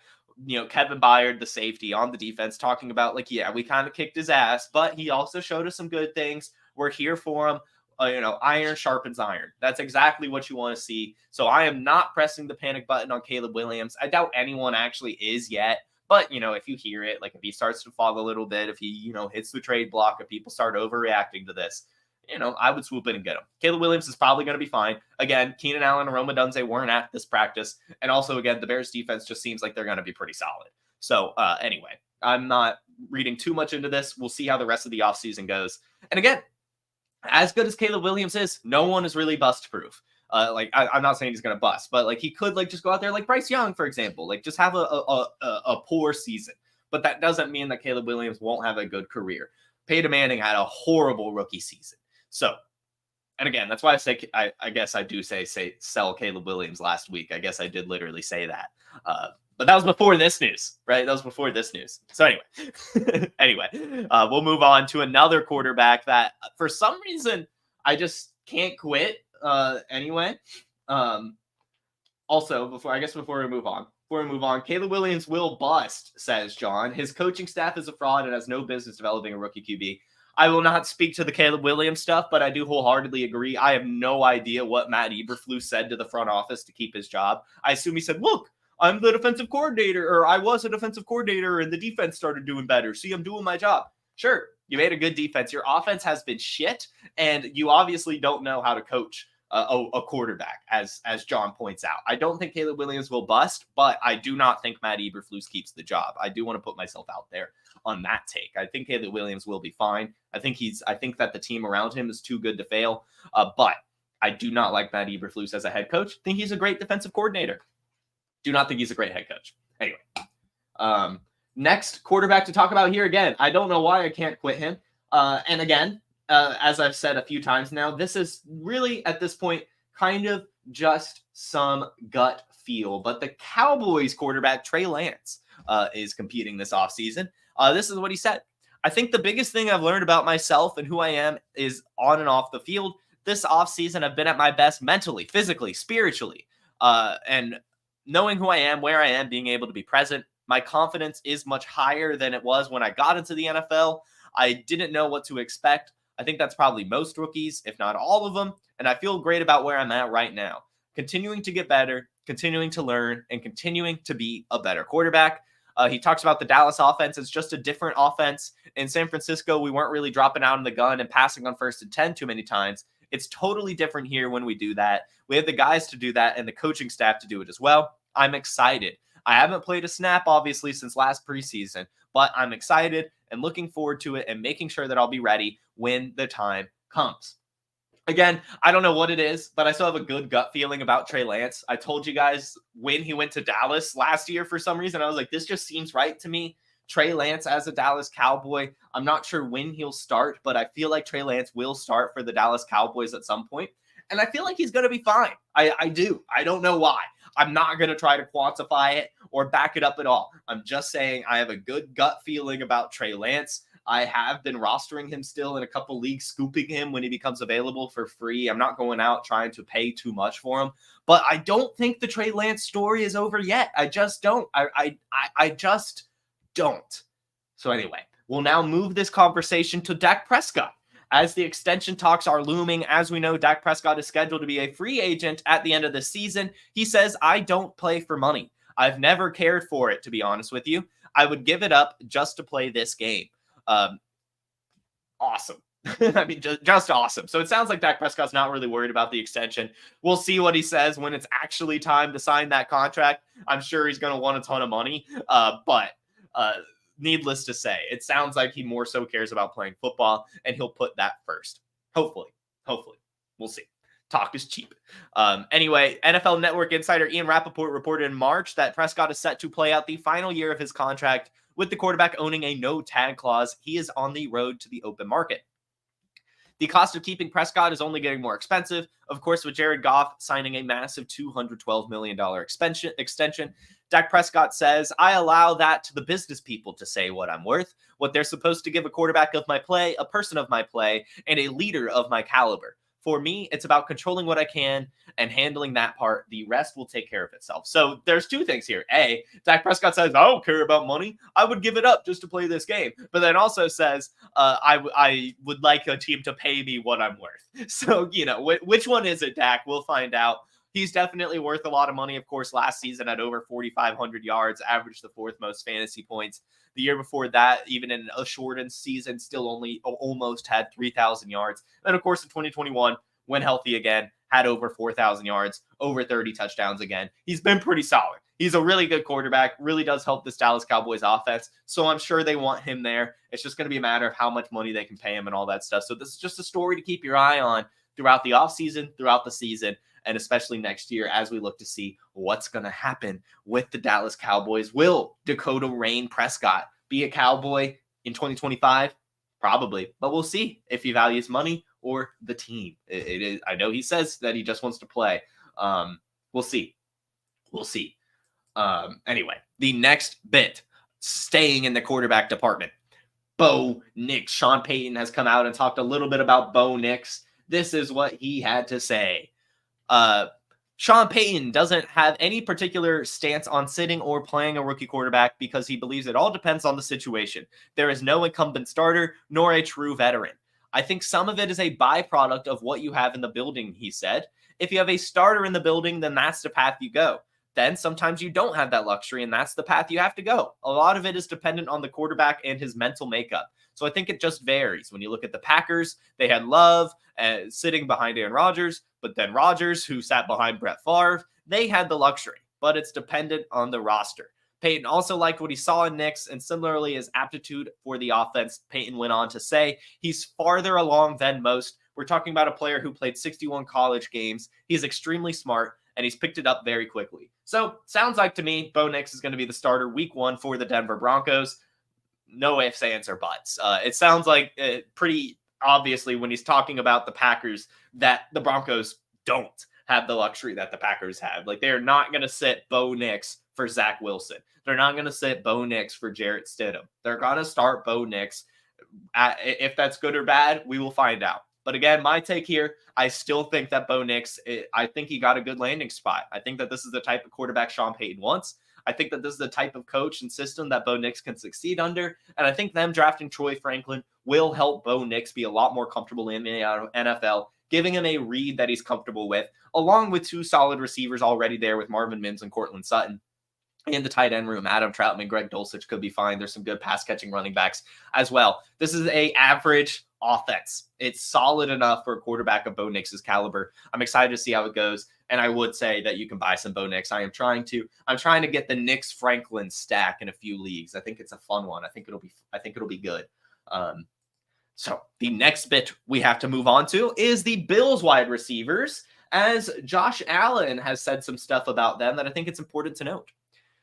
Kevin Byard, the safety on the defense, talking about like, yeah, we kind of kicked his ass, but he also showed us some good things. We're here for him. Iron sharpens iron. That's exactly what you want to see. So I am not pressing the panic button on Caleb Williams. I doubt anyone actually is yet. But, if you hear it, like if he starts to fall a little bit, if he, hits the trade block, if people start overreacting to this, I would swoop in and get him. Caleb Williams is probably going to be fine. Again, Keenan Allen and Rome Odunze weren't at this practice. And also, again, the Bears defense just seems like they're going to be pretty solid. So anyway, I'm not reading too much into this. We'll see how the rest of the offseason goes. And again, as good as Caleb Williams is, no one is really bust proof. I'm not saying he's going to bust, but like he could like just go out there like Bryce Young, for example, like just have a poor season. But that doesn't mean that Caleb Williams won't have a good career. Peyton Manning had a horrible rookie season. So, and again, that's why I say, I guess I do say sell Caleb Williams last week. I guess I did literally say that. But that was before this news, right? That was before this news. So anyway, we'll move on to another quarterback that for some reason I just can't quit. Anyway, also before we move on, Caleb Williams will bust, says John. His coaching staff is a fraud and has no business developing a rookie QB. I will not speak to the Caleb Williams stuff, but I do wholeheartedly agree. I have no idea what Matt Eberflus said to the front office to keep his job. I assume he said, look, I'm the defensive coordinator, or I was a defensive coordinator, and the defense started doing better. See, I'm doing my job. Sure, you made a good defense. Your offense has been shit, and you obviously don't know how to coach a quarterback, as John points out. I don't think Caleb Williams will bust, but I do not think Matt Eberflus keeps the job. I do want to put myself out there on that take. I think Caleb Williams will be fine. I think that the team around him is too good to fail. But I do not like Matt Eberflus as a head coach. Think he's a great defensive coordinator. Do not think he's a great head coach. Anyway, next quarterback to talk about here again. I don't know why I can't quit him. And again, as I've said a few times now, this is really at this point kind of just some gut feel. But the Cowboys quarterback, Trey Lance, is competing this offseason. This is what he said. I think the biggest thing I've learned about myself and who I am is on and off the field. This offseason, I've been at my best mentally, physically, spiritually, and knowing who I am, where I am, being able to be present. My confidence is much higher than it was when I got into the NFL. I didn't know what to expect. I think that's probably most rookies, if not all of them. And I feel great about where I'm at right now. Continuing to get better, continuing to learn, and continuing to be a better quarterback. He talks about the Dallas offense. It's just a different offense. In San Francisco, we weren't really dropping out in the gun and passing on 1st and 10 too many times. It's totally different here when we do that. We have the guys to do that and the coaching staff to do it as well. I'm excited. I haven't played a snap, obviously, since last preseason, but I'm excited and looking forward to it and making sure that I'll be ready when the time comes. Again, I don't know what it is, but I still have a good gut feeling about Trey Lance. I told you guys when he went to Dallas last year, for some reason, I was like, this just seems right to me. Trey Lance as a Dallas Cowboy. I'm not sure when he'll start, but I feel like Trey Lance will start for the Dallas Cowboys at some point. And I feel like he's going to be fine. I do. I don't know why. I'm not going to try to quantify it or back it up at all. I'm just saying I have a good gut feeling about Trey Lance. I have been rostering him still in a couple leagues, scooping him when he becomes available for free. I'm not going out trying to pay too much for him. But I don't think the Trey Lance story is over yet. I just don't. I just don't. So anyway, we'll now move this conversation to Dak Prescott. As the extension talks are looming, as we know, Dak Prescott is scheduled to be a free agent at the end of the season. He says, I don't play for money. I've never cared for it, to be honest with you. I would give it up just to play this game. Awesome. I mean, just awesome. So it sounds like Dak Prescott's not really worried about the extension. We'll see what he says when it's actually time to sign that contract. I'm sure he's going to want a ton of money, but needless to say, it sounds like he more so cares about playing football, and he'll put that first. Hopefully. We'll see. Talk is cheap. Anyway, NFL Network insider Ian Rappaport reported in March that Prescott is set to play out the final year of his contract with the quarterback owning a no-tag clause. He is on the road to the open market. The cost of keeping Prescott is only getting more expensive. Of course, with Jared Goff signing a massive $212 million extension, Dak Prescott says, I allow that to the business people to say what I'm worth, what they're supposed to give a quarterback of my play, a person of my play, and a leader of my caliber. For me, it's about controlling what I can and handling that part. The rest will take care of itself. So there's two things here. A, Dak Prescott says, I don't care about money. I would give it up just to play this game. But then also says, I would like a team to pay me what I'm worth. So, which one is it, Dak? We'll find out. He's definitely worth a lot of money. Of course, last season at over 4,500 yards, averaged the fourth most fantasy points. The year before that, even in a shortened season, still only almost had 3,000 yards. And of course, in 2021, when healthy again, had over 4,000 yards, over 30 touchdowns again. He's been pretty solid. He's a really good quarterback, really does help this Dallas Cowboys offense. So I'm sure they want him there. It's just going to be a matter of how much money they can pay him and all that stuff. So this is just a story to keep your eye on throughout the offseason, throughout the season, and especially next year as we look to see what's going to happen with the Dallas Cowboys. Will Dakota Rain Prescott be a Cowboy in 2025? Probably, but we'll see if he values money or the team. It is. I know he says that he just wants to play. We'll see. Anyway, the next bit, staying in the quarterback department. Bo Nix. Sean Payton has come out and talked a little bit about Bo Nix. This is what he had to say. Sean Payton doesn't have any particular stance on sitting or playing a rookie quarterback because he believes it all depends on the situation. There is no incumbent starter nor a true veteran. I think some of it is a byproduct of what you have in the building, he said. If you have a starter in the building, then that's the path you go. Then sometimes you don't have that luxury, and that's the path you have to go. A lot of it is dependent on the quarterback and his mental makeup. So I think it just varies. When you look at the Packers, they had Love sitting behind Aaron Rodgers, but then Rodgers, who sat behind Brett Favre, they had the luxury, but it's dependent on the roster. Payton also liked what he saw in Nix, and similarly his aptitude for the offense. Payton went on to say he's farther along than most. We're talking about a player who played 61 college games. He's extremely smart, and he's picked it up very quickly. So sounds like to me, Bo Nix is going to be the starter week 1 for the Denver Broncos. No ifs, ands, or buts. It sounds like pretty obviously when he's talking about the Packers that the Broncos don't have the luxury that the Packers have. Like, they're not going to sit Bo Nix for Zach Wilson. They're not going to sit Bo Nix for Jarrett Stidham. They're going to start Bo Nix. If that's good or bad, we will find out. But again, my take here, I still think that Bo Nix, I think he got a good landing spot. I think that this is the type of quarterback Sean Payton wants. I think that this is the type of coach and system that Bo Nix can succeed under. And I think them drafting Troy Franklin will help Bo Nix be a lot more comfortable in the NFL, giving him a read that he's comfortable with, along with 2 solid receivers already there with Marvin Mims and Cortland Sutton. In the tight end room, Adam Troutman, Greg Dulcich could be fine. There's some good pass-catching running backs as well. This is a average offense. It's solid enough for a quarterback of Bo Nix's caliber. I'm excited to see how it goes, and I would say that you can buy some Bo Nix. I'm trying to get the Nix Franklin stack in a few leagues. I think it's a fun one. I think it'll be good. So the next bit we have to move on to is the Bills wide receivers, as Josh Allen has said some stuff about them that I think it's important to note.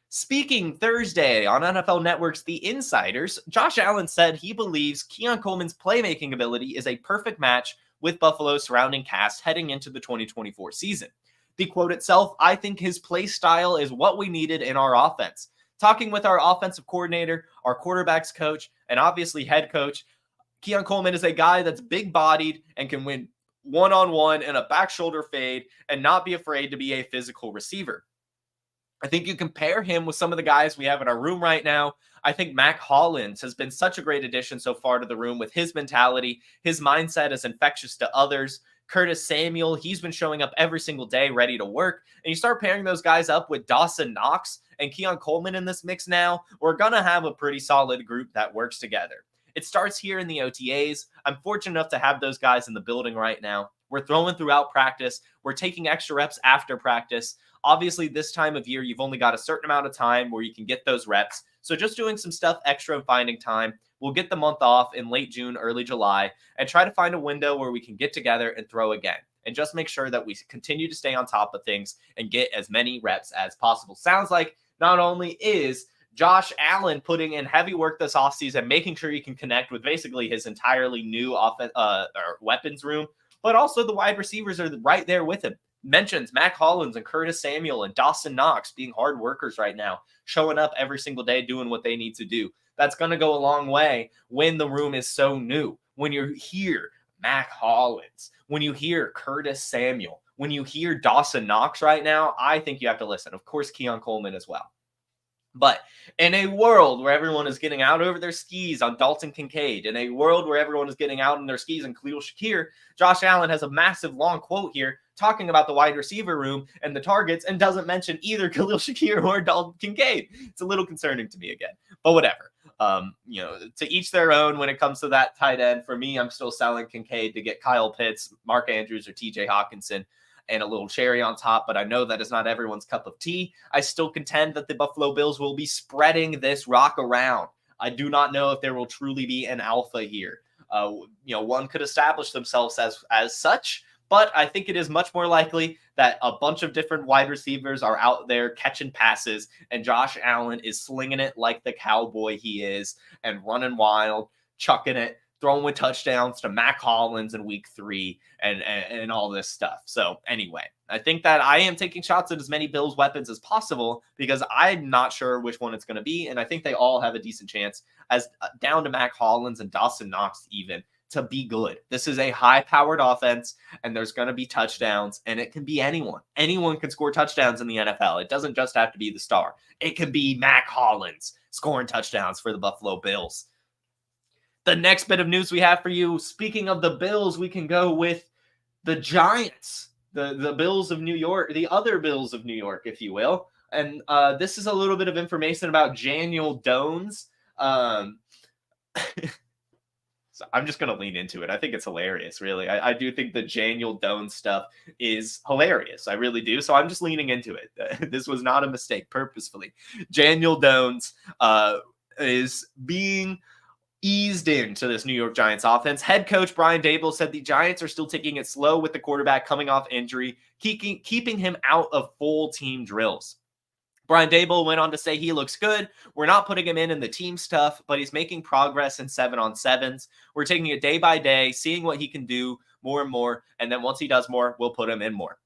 Speaking Thursday on NFL Network's The Insiders, Josh Allen said he believes Keon Coleman's playmaking ability is a perfect match with Buffalo's surrounding cast heading into the 2024 season. The quote itself, I think his play style is what we needed in our offense. Talking with our offensive coordinator, our quarterbacks coach, and obviously head coach, Keon Coleman is a guy that's big-bodied and can win one-on-one in a back shoulder fade and not be afraid to be a physical receiver. I think you compare him with some of the guys we have in our room right now. I think Mac Hollins has been such a great addition so far to the room with his mentality. His mindset is infectious to others. Curtis Samuel, he's been showing up every single day ready to work. And you start pairing those guys up with Dawson Knox and Keon Coleman in this mix now, we're going to have a pretty solid group that works together. It starts here in the OTAs. I'm fortunate enough to have those guys in the building right now. We're throwing throughout practice. We're taking extra reps after practice. Obviously, this time of year, you've only got a certain amount of time where you can get those reps. So just doing some stuff extra and finding time. We'll get the month off in late June, early July, and try to find a window where we can get together and throw again. And just make sure that we continue to stay on top of things and get as many reps as possible. Sounds like not only is Josh Allen putting in heavy work this offseason, making sure he can connect with basically his entirely new weapons room, but also the wide receivers are right there with him. Mentions Mac Hollins and Curtis Samuel and Dawson Knox being hard workers right now, showing up every single day, doing what they need to do. That's going to go a long way when the room is so new. When you're here, Mac Hollins, when you hear Curtis Samuel, when you hear Dawson Knox right now, I think you have to listen. Of course, Keon Coleman as well. But in a world where everyone is getting out over their skis on Dalton Kincaid, in a world where everyone is getting out on their skis on Khalil Shakir, Josh Allen has a massive long quote here talking about the wide receiver room and the targets and doesn't mention either Khalil Shakir or Dalton Kincaid. It's a little concerning to me again, but whatever. To each their own when it comes to that tight end. For me, I'm still selling Kincaid to get Kyle Pitts, Mark Andrews, or TJ Hawkinson and a little cherry on top, but I know that is not everyone's cup of tea. I still contend that the Buffalo Bills will be spreading this rock around. I do not know if there will truly be an alpha here. One could establish themselves as such, but I think it is much more likely that a bunch of different wide receivers are out there catching passes, and Josh Allen is slinging it like the cowboy he is and running wild, chucking it, throwing with touchdowns to Mac Hollins in week 3 and all this stuff. So anyway, I think that I am taking shots at as many Bills weapons as possible because I'm not sure which one it's going to be. And I think they all have a decent chance as down to Mac Hollins and Dawson Knox even to be good. This is a high-powered offense, and there's going to be touchdowns, and it can be anyone. Anyone can score touchdowns in the NFL. It doesn't just have to be the star. It can be Mac Hollins scoring touchdowns for the Buffalo Bills. The next bit of news we have for you, speaking of the Bills, we can go with the Giants, the Bills of New York, the other Bills of New York, if you will. And this is a little bit of information about Daniel Jones. So I'm just going to lean into it. I think it's hilarious, really. I do think the Daniel Jones stuff is hilarious. I really do. So I'm just leaning into it. This was not a mistake purposefully. Daniel Jones is being eased into this New York Giants offense. Head coach Brian Daboll said the Giants are still taking it slow with the quarterback coming off injury, keeping him out of full team drills. Brian Daboll went on to say he looks good. We're not putting him in the team stuff, but he's making progress in 7-on-7s. We're taking it day by day, seeing what he can do more and more. And then once he does more, we'll put him in more.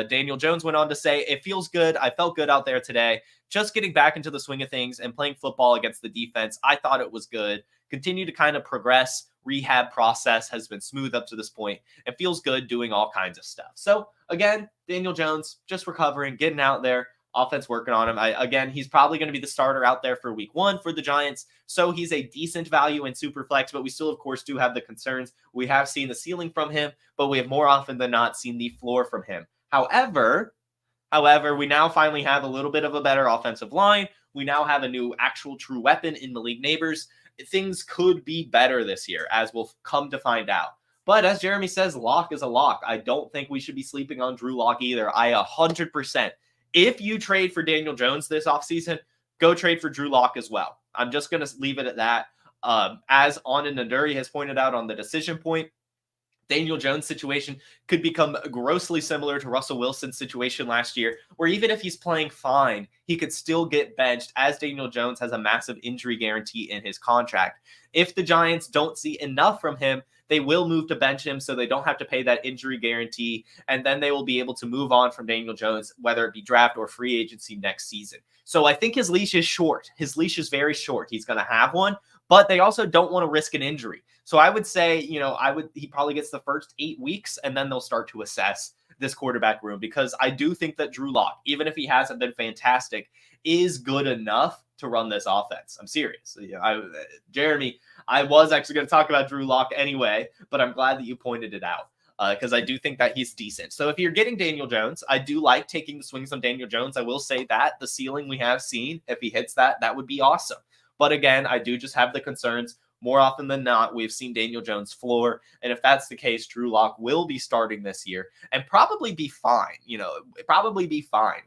Daniel Jones went on to say, it feels good. I felt good out there today. Just getting back into the swing of things and playing football against the defense. I thought it was good. Continue to kind of progress. Rehab process has been smooth up to this point. It feels good doing all kinds of stuff. So again, Daniel Jones just recovering, getting out there. Offense working on him. Again, he's probably going to be the starter out there for week 1 for the Giants. So he's a decent value in Superflex, but we still, of course, do have the concerns. We have seen the ceiling from him, but we have more often than not seen the floor from him. However, we now finally have a little bit of a better offensive line. We now have a new actual true weapon in Malik Neighbors. Things could be better this year, as we'll come to find out. But as Jeremy says, lock is a lock. I don't think we should be sleeping on Drew Lock either. I 100%. If you trade for Daniel Jones this offseason, go trade for Drew Lock as well. I'm just going to leave it at that. As Anand Naduri has pointed out on the decision point, Daniel Jones' situation could become grossly similar to Russell Wilson's situation last year, where even if he's playing fine, he could still get benched as Daniel Jones has a massive injury guarantee in his contract. If the Giants don't see enough from him, they will move to bench him so they don't have to pay that injury guarantee, and then they will be able to move on from Daniel Jones, whether it be draft or free agency next season. So I think his leash is short. His leash is very short. He's going to have one, but they also don't want to risk an injury. So I would say, he probably gets the first 8 weeks, and then they'll start to assess this quarterback room, because I do think that Drew Lock, even if he hasn't been fantastic, is good enough to run this offense. I'm serious. Jeremy, I was actually going to talk about Drew Lock anyway, but I'm glad that you pointed it out because I do think that he's decent. So if you're getting Daniel Jones, I do like taking the swings on Daniel Jones. I will say that the ceiling we have seen, if he hits that, that would be awesome. But again, I do just have the concerns. More often than not, we've seen Daniel Jones' floor. And if that's the case, Drew Lock will be starting this year and probably be fine.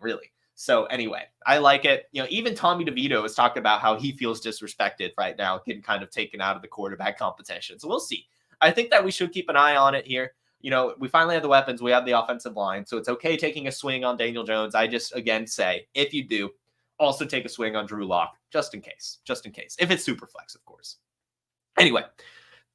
Really. So anyway, I like it. Even Tommy DeVito has talked about how he feels disrespected right now, getting kind of taken out of the quarterback competition. So we'll see. I think that we should keep an eye on it here. We finally have the weapons. We have the offensive line. So it's okay taking a swing on Daniel Jones. I just, again, say, if you do, also take a swing on Drew Lock, just in case. If it's super flex, of course. Anyway,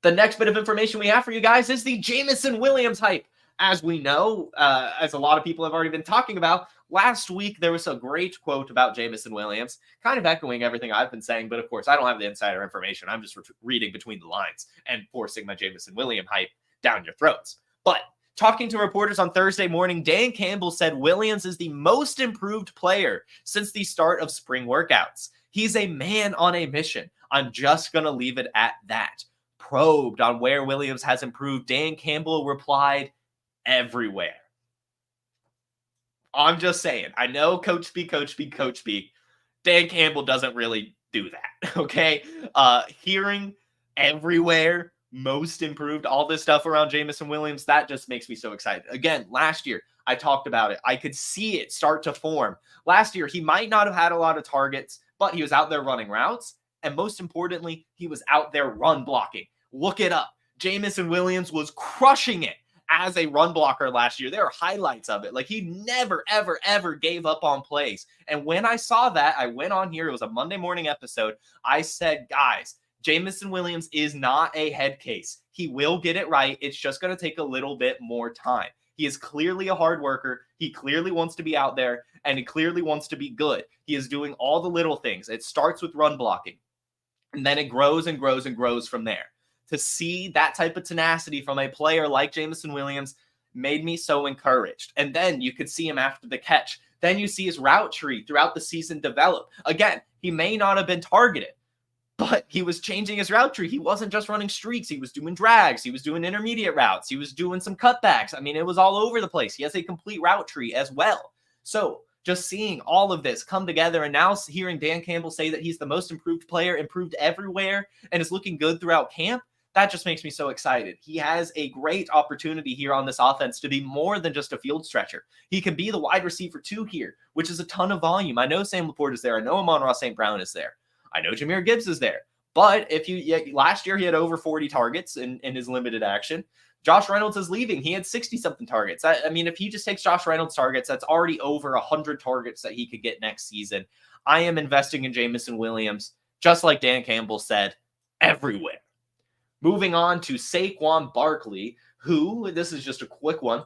the next bit of information we have for you guys is the Jameson Williams hype. As we know, as a lot of people have already been talking about, last week there was a great quote about Jameson Williams, kind of echoing everything I've been saying, but of course I don't have the insider information. I'm just reading between the lines and forcing my Jameson Williams hype down your throats. But talking to reporters on Thursday morning, Dan Campbell said Williams is the most improved player since the start of spring workouts. He's a man on a mission. I'm just going to leave it at that. Probed on where Williams has improved, Dan Campbell replied, everywhere. I'm just saying, I know coach speak. Dan Campbell doesn't really do that, okay? Hearing everywhere, most improved, all this stuff around Jameson Williams, that just makes me so excited. Again, last year, I talked about it. I could see it start to form. Last year, he might not have had a lot of targets, but he was out there running routes. And most importantly, he was out there run blocking. Look it up. Jameson Williams was crushing it as a run blocker last year. There are highlights of it. Like, he never, ever, ever gave up on plays. And when I saw that, I went on here. It was a Monday morning episode. I said, guys, Jameson Williams is not a head case. He will get it right. It's just going to take a little bit more time. He is clearly a hard worker. He clearly wants to be out there, and he clearly wants to be good. He is doing all the little things. It starts with run blocking, and then it grows and grows and grows from there. To see that type of tenacity from a player like Jameson Williams made me so encouraged. And then you could see him after the catch. Then you see his route tree throughout the season develop. Again, he may not have been targeted, but he was changing his route tree. He wasn't just running streaks. He was doing drags. He was doing intermediate routes. He was doing some cutbacks. I mean, it was all over the place. He has a complete route tree as well. So just seeing all of this come together, and now hearing Dan Campbell say that he's the most improved player, improved everywhere, and is looking good throughout camp, that just makes me so excited. He has a great opportunity here on this offense to be more than just a field stretcher. He can be the wide receiver 2 here, which is a ton of volume. I know Sam Laporte is there. I know Amon-Ra St. Brown is there. I know Jahmyr Gibbs is there. But last year he had over 40 targets in his limited action. Josh Reynolds is leaving. He had 60-something targets. I mean, if he just takes Josh Reynolds' targets, that's already over 100 targets that he could get next season. I am investing in Jameson Williams, just like Dan Campbell said, everywhere. Moving on to Saquon Barkley, who, this is just a quick one,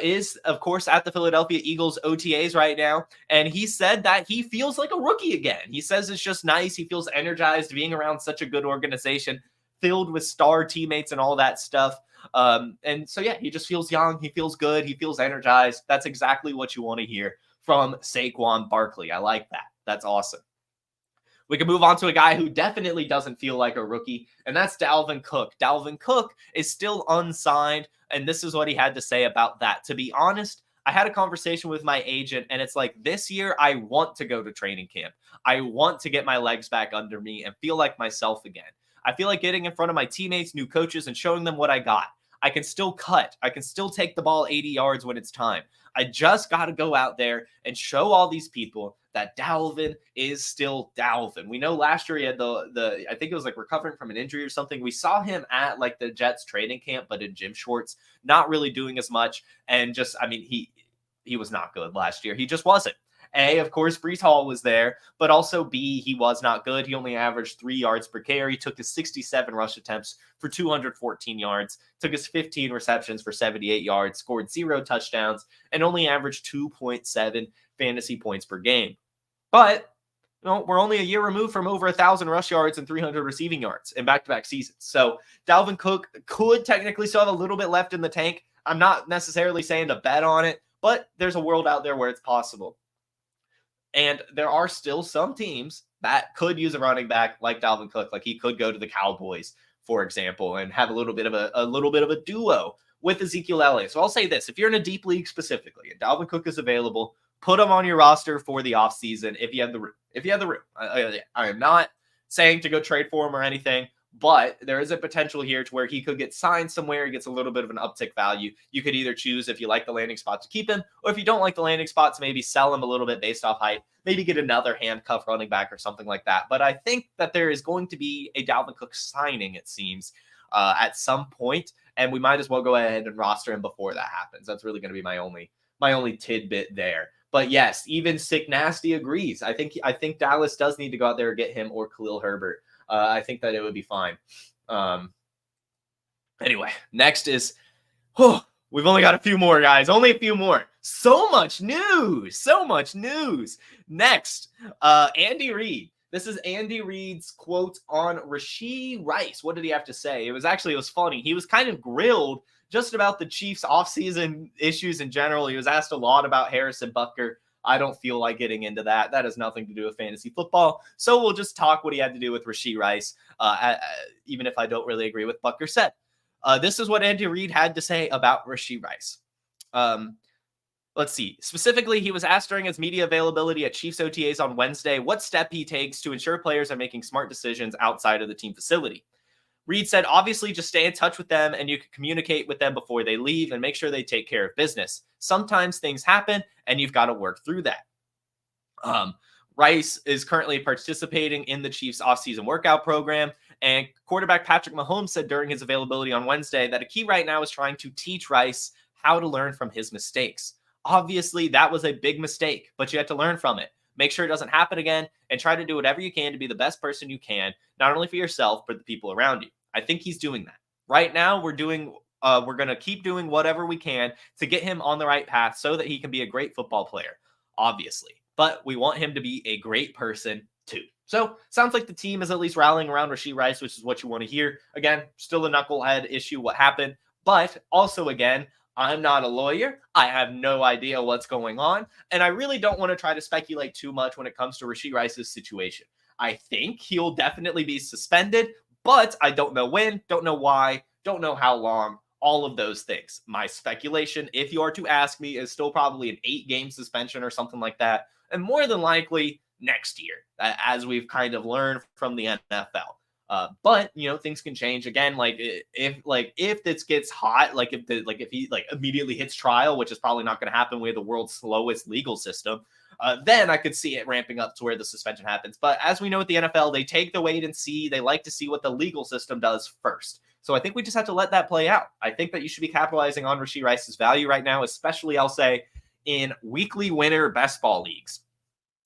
is, of course, at the Philadelphia Eagles OTAs right now. And he said that he feels like a rookie again. He says it's just nice. He feels energized being around such a good organization, filled with star teammates and all that stuff. And so, yeah, he just feels young. He feels good. He feels energized. That's exactly what you want to hear from Saquon Barkley. I like that. That's awesome. We can move on to a guy who definitely doesn't feel like a rookie, and that's Dalvin Cook. Dalvin Cook is still unsigned, and this is what he had to say about that. To be honest, I had a conversation with my agent, and it's like, this year I want to go to training camp. I want to get my legs back under me and feel like myself again. I feel like getting in front of my teammates, new coaches, and showing them what I got. I can still cut. I can still take the ball 80 yards when it's time. I just got to go out there and show all these people that Dalvin is still Dalvin. We know last year he had I think it was like recovering from an injury or something. We saw him at like the Jets training camp, but in gym shorts, not really doing as much. And just, I mean, he was not good last year. He just wasn't. A, of course, Breece Hall was there, but also B, he was not good. He only averaged 3 yards per carry, took his 67 rush attempts for 214 yards, took his 15 receptions for 78 yards, scored 0 touchdowns, and only averaged 2.7 fantasy points per game. But we're only a year removed from over 1,000 rush yards and 300 receiving yards in back-to-back seasons. So Dalvin Cook could technically still have a little bit left in the tank. I'm not necessarily saying to bet on it, but there's a world out there where it's possible. And there are still some teams that could use a running back like Dalvin Cook. Like, he could go to the Cowboys, for example, and have a little bit of a duo with Ezekiel Elliott. So I'll say this: if you're in a deep league specifically and Dalvin Cook is available, put him on your roster for the offseason if you have the room. If you have the room. I am not saying to go trade for him or anything, but there is a potential here to where he could get signed somewhere. He gets a little bit of an uptick value. You could either choose, if you like the landing spot, to keep him, or if you don't like the landing spots, maybe sell him a little bit based off height, maybe get another handcuff running back or something like that. But I think that there is going to be a Dalvin Cook signing, it seems, at some point, and we might as well go ahead and roster him before that happens. That's really going to be my only tidbit there. But yes, even Sick Nasty agrees. I think Dallas does need to go out there and get him or Khalil Herbert. I think that it would be fine. Anyway, next is, we've only got a few more, guys. Only a few more. So much news. Next, Andy Reid. This is Andy Reid's quote on Rashee Rice. What did he have to say? It was funny. He was kind of grilled just about the Chiefs' offseason issues in general. He was asked a lot about Harrison Butker. I don't feel like getting into that. That has nothing to do with fantasy football. So we'll just talk what he had to do with Rashee Rice, even if I don't really agree with Butker said. This is what Andy Reid had to say about Rashee Rice. Let's see. Specifically, he was asked during his media availability at Chiefs OTAs on Wednesday what step he takes to ensure players are making smart decisions outside of the team facility. Reid said, obviously, just stay in touch with them and you can communicate with them before they leave and make sure they take care of business. Sometimes things happen and you've got to work through that. Rice is currently participating in the Chiefs offseason workout program, and quarterback Patrick Mahomes said during his availability on Wednesday that a key right now is trying to teach Rice how to learn from his mistakes. Obviously, that was a big mistake, but you have to learn from it. Make sure it doesn't happen again and try to do whatever you can to be the best person you can, not only for yourself, but the people around you. I think he's doing that. Right now, we're going to keep doing whatever we can to get him on the right path so that he can be a great football player, obviously. But we want him to be a great person too. So sounds like the team is at least rallying around Rashee Rice, which is what you want to hear. Again, still a knucklehead issue, what happened. But also, again, I'm not a lawyer. I have no idea what's going on. And I really don't want to try to speculate too much when it comes to Rashee Rice's situation. I think he'll definitely be suspended, but I don't know when, don't know why, don't know how long, all of those things. My speculation, if you are to ask me, is still probably an 8-game suspension or something like that. And more than likely next year, as we've kind of learned from the NFL. But things can change again. If this gets hot, if he immediately hits trial, which is probably not going to happen. We have the world's slowest legal system. Then I could see it ramping up to where the suspension happens. But as we know with the NFL, they take the wait and see. They like to see what the legal system does first. So I think we just have to let that play out. I think that you should be capitalizing on Rashee Rice's value right now, especially I'll say in weekly winner best ball leagues.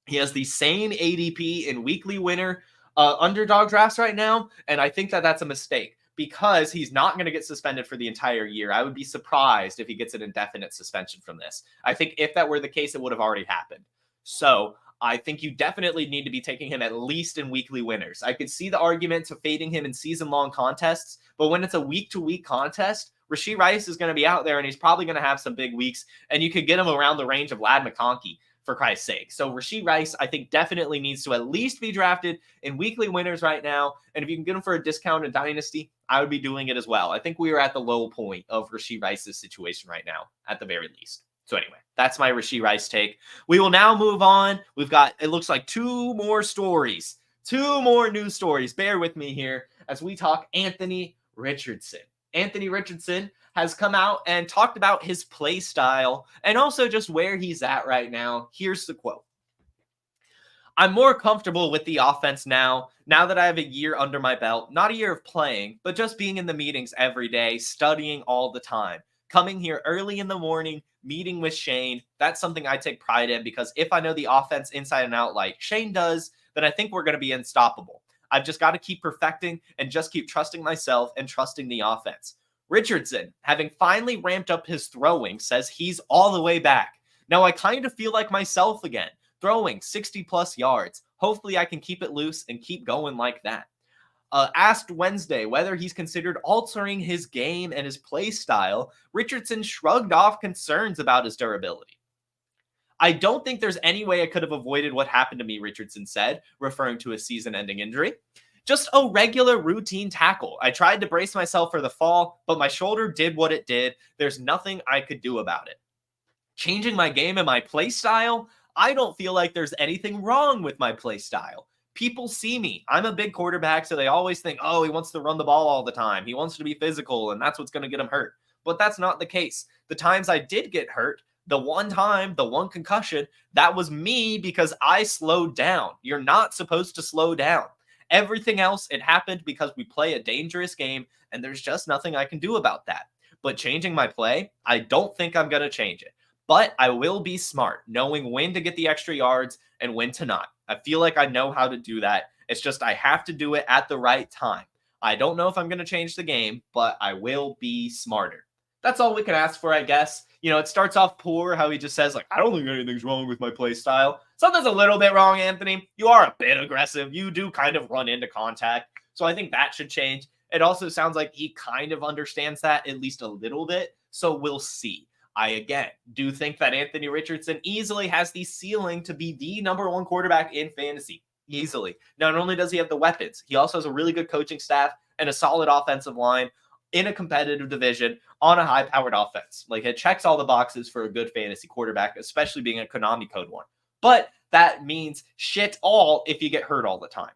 He has the same ADP in weekly winner underdog drafts right now, and I think that that's a mistake because he's not going to get suspended for the entire year. I would be surprised if he gets an indefinite suspension from this. I think if that were the case, it would have already happened. So I think you definitely need to be taking him at least in weekly winners. I could see the argument to fading him in season-long contests, but when it's a week-to-week contest, Rashee Rice is going to be out there, and he's probably going to have some big weeks, and you could get him around the range of Ladd McConkey, for Christ's sake. So Rashee Rice, I think, definitely needs to at least be drafted in weekly winners right now. And if you can get him for a discount in Dynasty, I would be doing it as well. I think we are at the low point of Rashee Rice's situation right now, at the very least. So anyway, that's my Rashee Rice take. We will now move on. We've got, it looks like 2 more stories, 2 more news stories. Bear with me here as we talk Anthony Richardson. Anthony Richardson has come out and talked about his play style and also just where he's at right now. Here's the quote. I'm more comfortable with the offense now that I have a year under my belt, not a year of playing, but just being in the meetings every day, studying all the time, coming here early in the morning, meeting with Shane. That's something I take pride in because if I know the offense inside and out like Shane does, then I think we're going to be unstoppable. I've just got to keep perfecting and just keep trusting myself and trusting the offense. Richardson, having finally ramped up his throwing, says he's all the way back. Now I kind of feel like myself again, throwing 60-plus yards. Hopefully I can keep it loose and keep going like that. Asked Wednesday whether he's considered altering his game and his play style, Richardson shrugged off concerns about his durability. I don't think there's any way I could have avoided what happened to me, Richardson said, referring to his season-ending injury. Just a regular routine tackle. I tried to brace myself for the fall, but my shoulder did what it did. There's nothing I could do about it. Changing my game and my play style? I don't feel like there's anything wrong with my play style. People see me. I'm a big quarterback, so they always think, oh, he wants to run the ball all the time. He wants to be physical, and that's what's going to get him hurt. But that's not the case. The times I did get hurt, the one time, the one concussion, that was me because I slowed down. You're not supposed to slow down. Everything else, it happened because we play a dangerous game, and there's just nothing I can do about that. But changing my play, I don't think I'm going to change it. But I will be smart, knowing when to get the extra yards and when to not. I feel like I know how to do that. It's just I have to do it at the right time. I don't know if I'm going to change the game, but I will be smarter. That's all we can ask for, I guess. It starts off poor, how he just says, I don't think anything's wrong with my play style. Something's a little bit wrong, Anthony. You are a bit aggressive. You do kind of run into contact. So I think that should change. It also sounds like he kind of understands that at least a little bit. So we'll see. I, again, do think that Anthony Richardson easily has the ceiling to be the number one quarterback in fantasy. Easily. Not only does he have the weapons, he also has a really good coaching staff and a solid offensive line in a competitive division on a high-powered offense. Like, it checks all the boxes for a good fantasy quarterback, especially being a Konami code one. But that means shit all if you get hurt all the time.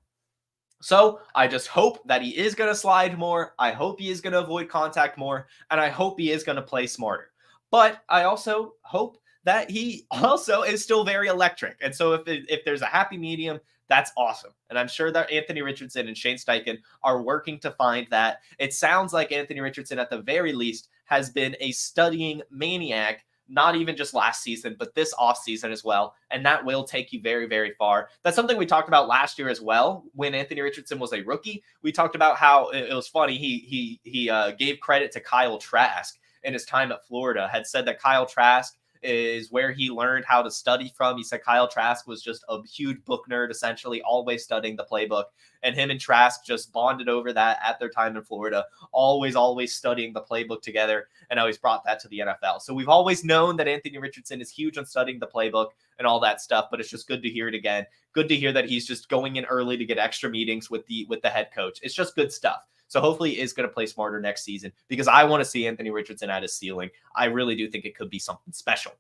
So I just hope that he is going to slide more. I hope he is going to avoid contact more. And I hope he is going to play smarter. But I also hope that he also is still very electric. And so if there's a happy medium, that's awesome. And I'm sure that Anthony Richardson and Shane Steichen are working to find that. It sounds like Anthony Richardson, at the very least, has been a studying maniac, not even just last season, but this offseason as well. And that will take you very, very far. That's something we talked about last year as well. When Anthony Richardson was a rookie, we talked about how it was funny. He gave credit to Kyle Trask in his time at Florida, had said that Kyle Trask is where he learned how to study from. He said Kyle Trask was just a huge book nerd, essentially, always studying the playbook. And him and Trask just bonded over that at their time in Florida, always studying the playbook together. And now he's brought that to the NFL. So we've always known that Anthony Richardson is huge on studying the playbook and all that stuff, but it's just good to hear it again. Good to hear that he's just going in early to get extra meetings with the head coach. It's just good stuff. So hopefully he is going to play smarter next season, because I want to see Anthony Richardson at his ceiling. I really do think it could be something special.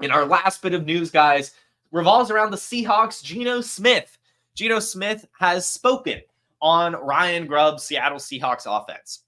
And our last bit of news, guys, revolves around the Seahawks' Geno Smith. Geno Smith has spoken on Ryan Grubb's Seattle Seahawks offense.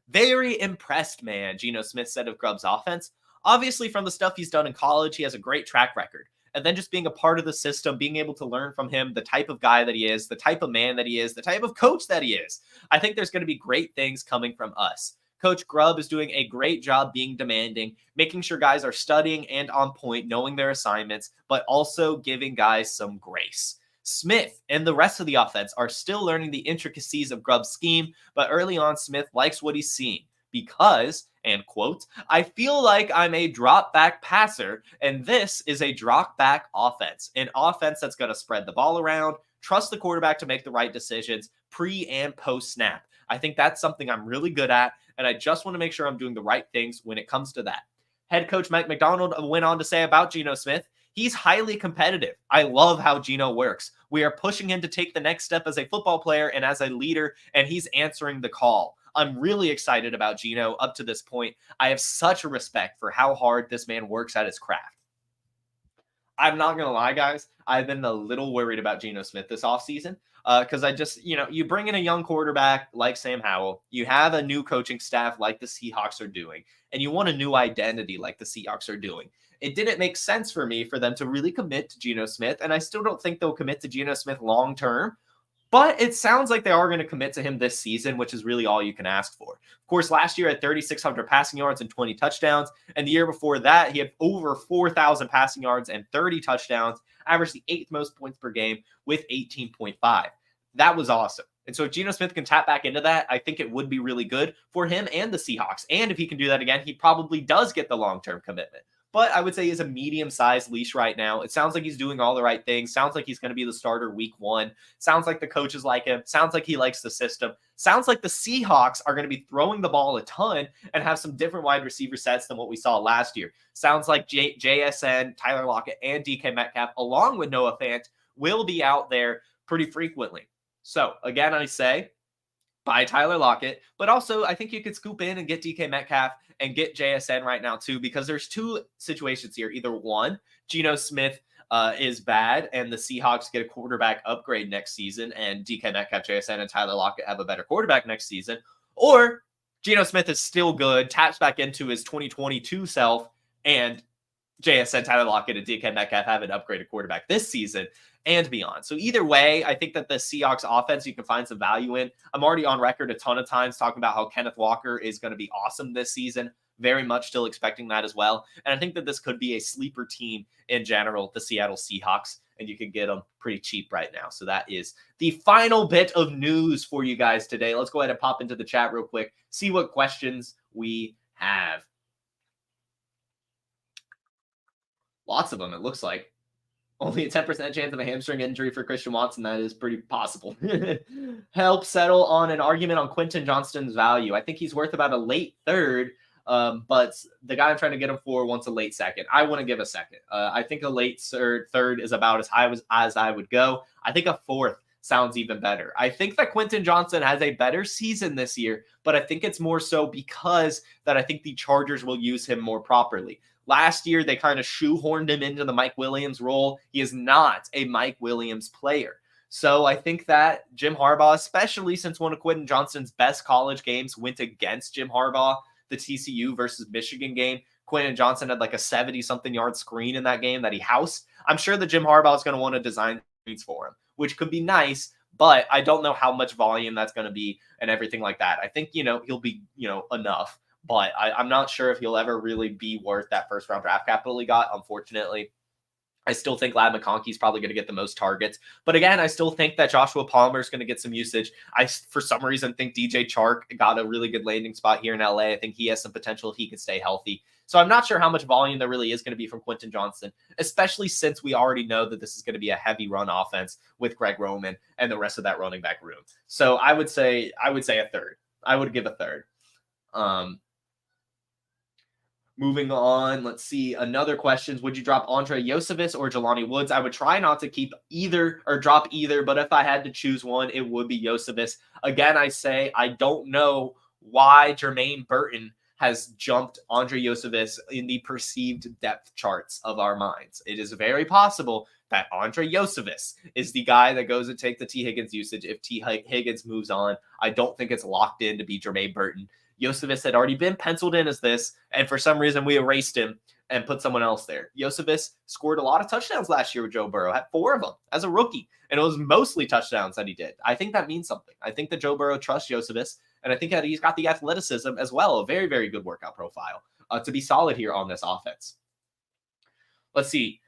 Very impressed, man, Geno Smith said of Grubb's offense. Obviously, from the stuff he's done in college, he has a great track record. And then just being a part of the system, being able to learn from him, the type of guy that he is, the type of man that he is, the type of coach that he is. I think there's going to be great things coming from us. Coach Grubb is doing a great job being demanding, making sure guys are studying and on point, knowing their assignments, but also giving guys some grace. Smith and the rest of the offense are still learning the intricacies of Grubb's scheme, but early on, Smith likes what he's seeing because, and quote, I feel like I'm a drop back passer, and this is a drop back offense, an offense that's going to spread the ball around, trust the quarterback to make the right decisions pre and post snap. I think that's something I'm really good at, and I just want to make sure I'm doing the right things when it comes to that. Head coach Mike McDonald went on to say about Geno Smith, he's highly competitive. I love how Geno works. We are pushing him to take the next step as a football player and as a leader, and he's answering the call. I'm really excited about Geno up to this point. I have such a respect for how hard this man works at his craft. I'm not going to lie, guys. I've been a little worried about Geno Smith this offseason because I just, you bring in a young quarterback like Sam Howell. You have a new coaching staff like the Seahawks are doing, and you want a new identity like the Seahawks are doing. It didn't make sense for me for them to really commit to Geno Smith, and I still don't think they'll commit to Geno Smith long term. But it sounds like they are going to commit to him this season, which is really all you can ask for. Of course, last year at 3,600 passing yards and 20 touchdowns. And the year before that, he had over 4,000 passing yards and 30 touchdowns, averaged the 8th most points per game with 18.5. That was awesome. And so if Geno Smith can tap back into that, I think it would be really good for him and the Seahawks. And if he can do that again, he probably does get the long-term commitment. But I would say he's a medium-sized leash right now. It sounds like he's doing all the right things. Sounds like he's going to be the starter week 1. Sounds like the coaches like him. Sounds like he likes the system. Sounds like the Seahawks are going to be throwing the ball a ton and have some different wide receiver sets than what we saw last year. Sounds like JSN, Tyler Lockett, and DK Metcalf, along with Noah Fant, will be out there pretty frequently. So, again, I say, buy Tyler Lockett, but also I think you could scoop in and get DK Metcalf and get JSN right now too, because there's two situations here. Either one, Geno Smith is bad and the Seahawks get a quarterback upgrade next season and DK Metcalf, JSN, and Tyler Lockett have a better quarterback next season, or Geno Smith is still good, taps back into his 2022 self, and JSN, Tyler Lockett, and DK Metcalf have an upgraded quarterback this season and beyond. So either way, I think that the Seahawks offense, you can find some value in. I'm already on record a ton of times talking about how Kenneth Walker is going to be awesome this season. Very much still expecting that as well. And I think that this could be a sleeper team in general, the Seattle Seahawks, and you can get them pretty cheap right now. So that is the final bit of news for you guys today. Let's go ahead and pop into the chat real quick, see what questions we have. Lots of them, it looks like. Only a 10% chance of a hamstring injury for Christian Watson. That is pretty possible. Help settle on an argument on Quentin Johnston's value. I think he's worth about a late third, but the guy I'm trying to get him for wants a late second. I want to give a second. I think a late third is about as high as I would go. I think a fourth sounds even better. I think that Quentin Johnston has a better season this year, but I think it's more so because that I think the Chargers will use him more properly. Last year, they kind of shoehorned him into the Mike Williams role. He is not a Mike Williams player. So I think that Jim Harbaugh, especially since one of Quentin Johnston's best college games went against Jim Harbaugh, the TCU versus Michigan game, Quentin Johnston had like a 70-something yard screen in that game that he housed. I'm sure that Jim Harbaugh is going to want to design screens for him, which could be nice, but I don't know how much volume that's going to be and everything like that. I think, he'll be, enough. But I'm not sure if he'll ever really be worth that first-round draft capital he got, unfortunately. I still think Ladd McConkey's probably going to get the most targets. But again, I still think that Joshua Palmer is going to get some usage. I, for some reason, think DJ Chark got a really good landing spot here in LA. I think he has some potential if he can stay healthy. So I'm not sure how much volume there really is going to be from Quentin Johnston, especially since we already know that this is going to be a heavy run offense with Greg Roman and the rest of that running back room. So I would say a third. I would give a third. Moving on, let's see. Another question. Would you drop Andre Yosevitz or Jelani Woods? I would try not to keep either or drop either, but if I had to choose one, it would be Yosevitz. Again, I say I don't know why Jermaine Burton has jumped Andre Yosevitz in the perceived depth charts of our minds. It is very possible that Andre Yosevitz is the guy that goes and take the T. Higgins usage if T. Higgins moves on. I don't think it's locked in to be Jermaine Burton. Yosevitz had already been penciled in as this, and for some reason we erased him and put someone else there. Yosevitz scored a lot of touchdowns last year with Joe Burrow, had 4 of them as a rookie, and it was mostly touchdowns that he did. I think that means something. I think that Joe Burrow trusts Yosevitz, and I think that he's got the athleticism as well, a very, very good workout profile to be solid here on this offense. Let's see.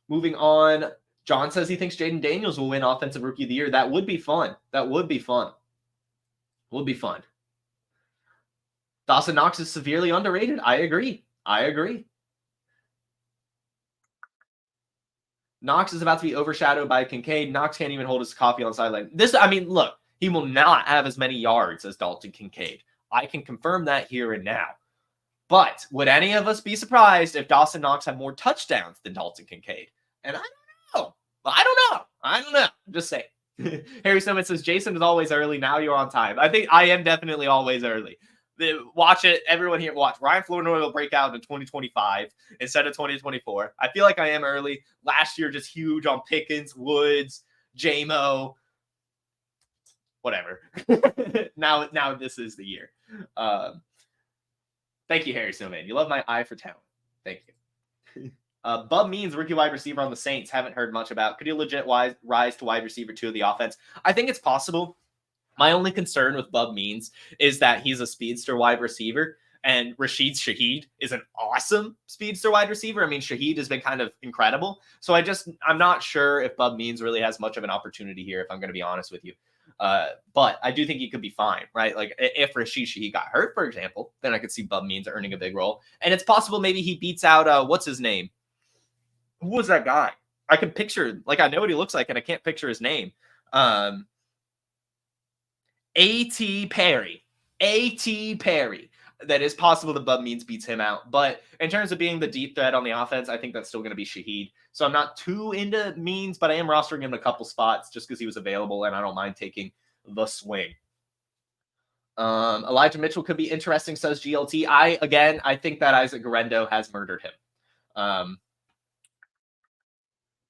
Moving on, John says he thinks Jaden Daniels will win Offensive Rookie of the Year. That would be fun. Would be fun. Dawson Knox is severely underrated. I agree. Knox is about to be overshadowed by Kincaid. Knox can't even hold his coffee on the sideline. Look, he will not have as many yards as Dalton Kincaid. I can confirm that here and now. But would any of us be surprised if Dawson Knox had more touchdowns than Dalton Kincaid? And I don't know. Just saying. Harry Snowman says, Jason is always early. Now you're on time. I think I am definitely always early. Watch it. Everyone here, watch. Ryan Flournoy will break out in 2025 instead of 2024. I feel like I am early. Last year, just huge on Pickens, Woods, J-Mo, whatever. now this is the year. Thank you, Harry Snowman. You love my eye for talent. Thank you. Bub Means, rookie wide receiver on the Saints. Haven't heard much about. Could he legit rise to wide receiver 2 of the offense? I think it's possible. My only concern with Bub Means is that he's a speedster wide receiver, and Rashid Shaheed is an awesome speedster wide receiver. I mean, Shaheed has been kind of incredible. So I'm not sure if Bub Means really has much of an opportunity here, if I'm going to be honest with you. But I do think he could be fine, right? Like if Rashid Shaheed got hurt, for example, then I could see Bub Means earning a big role. And it's possible maybe he beats out, what's his name? Who was that guy? I can picture, I know what he looks like, and I can't picture his name. A.T. Perry. That is possible that Bub Means beats him out. But in terms of being the deep threat on the offense, I think that's still going to be Shaheed. So I'm not too into Means, but I am rostering him in a couple spots just because he was available, and I don't mind taking the swing. Elijah Mitchell could be interesting, says GLT. I think that Isaac Guerrero has murdered him.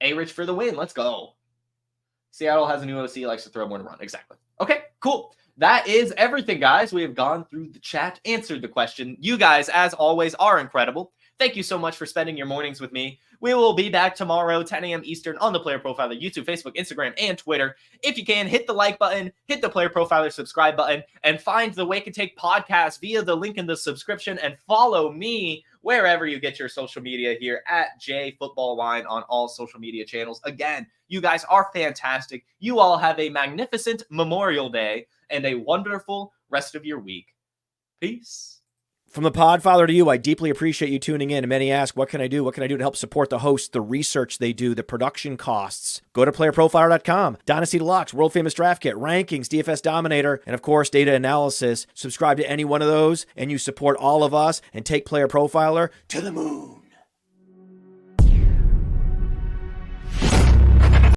A-Rich for the win. Let's go. Seattle has a new OC, likes to throw more than run. Exactly. Okay, cool. That is everything, guys. We have gone through the chat, answered the question. You guys, as always, are incredible. Thank you so much for spending your mornings with me. We will be back tomorrow, 10 a.m. Eastern, on the Player Profiler, YouTube, Facebook, Instagram, and Twitter. If you can, hit the like button, hit the Player Profiler subscribe button, and find the Wake and Take podcast via the link in the subscription, and follow me wherever you get your social media here at JFootballWine on all social media channels. Again, you guys are fantastic. You all have a magnificent Memorial Day and a wonderful rest of your week. Peace. From the Podfather to you, I deeply appreciate you tuning in. And many ask, what can I do? What can I do to help support the hosts, the research they do, the production costs? Go to PlayerProfiler.com. Dynasty Deluxe, World Famous Draft Kit, Rankings, DFS Dominator, and of course, Data Analysis. Subscribe to any one of those, and you support all of us and take Player Profiler to the moon.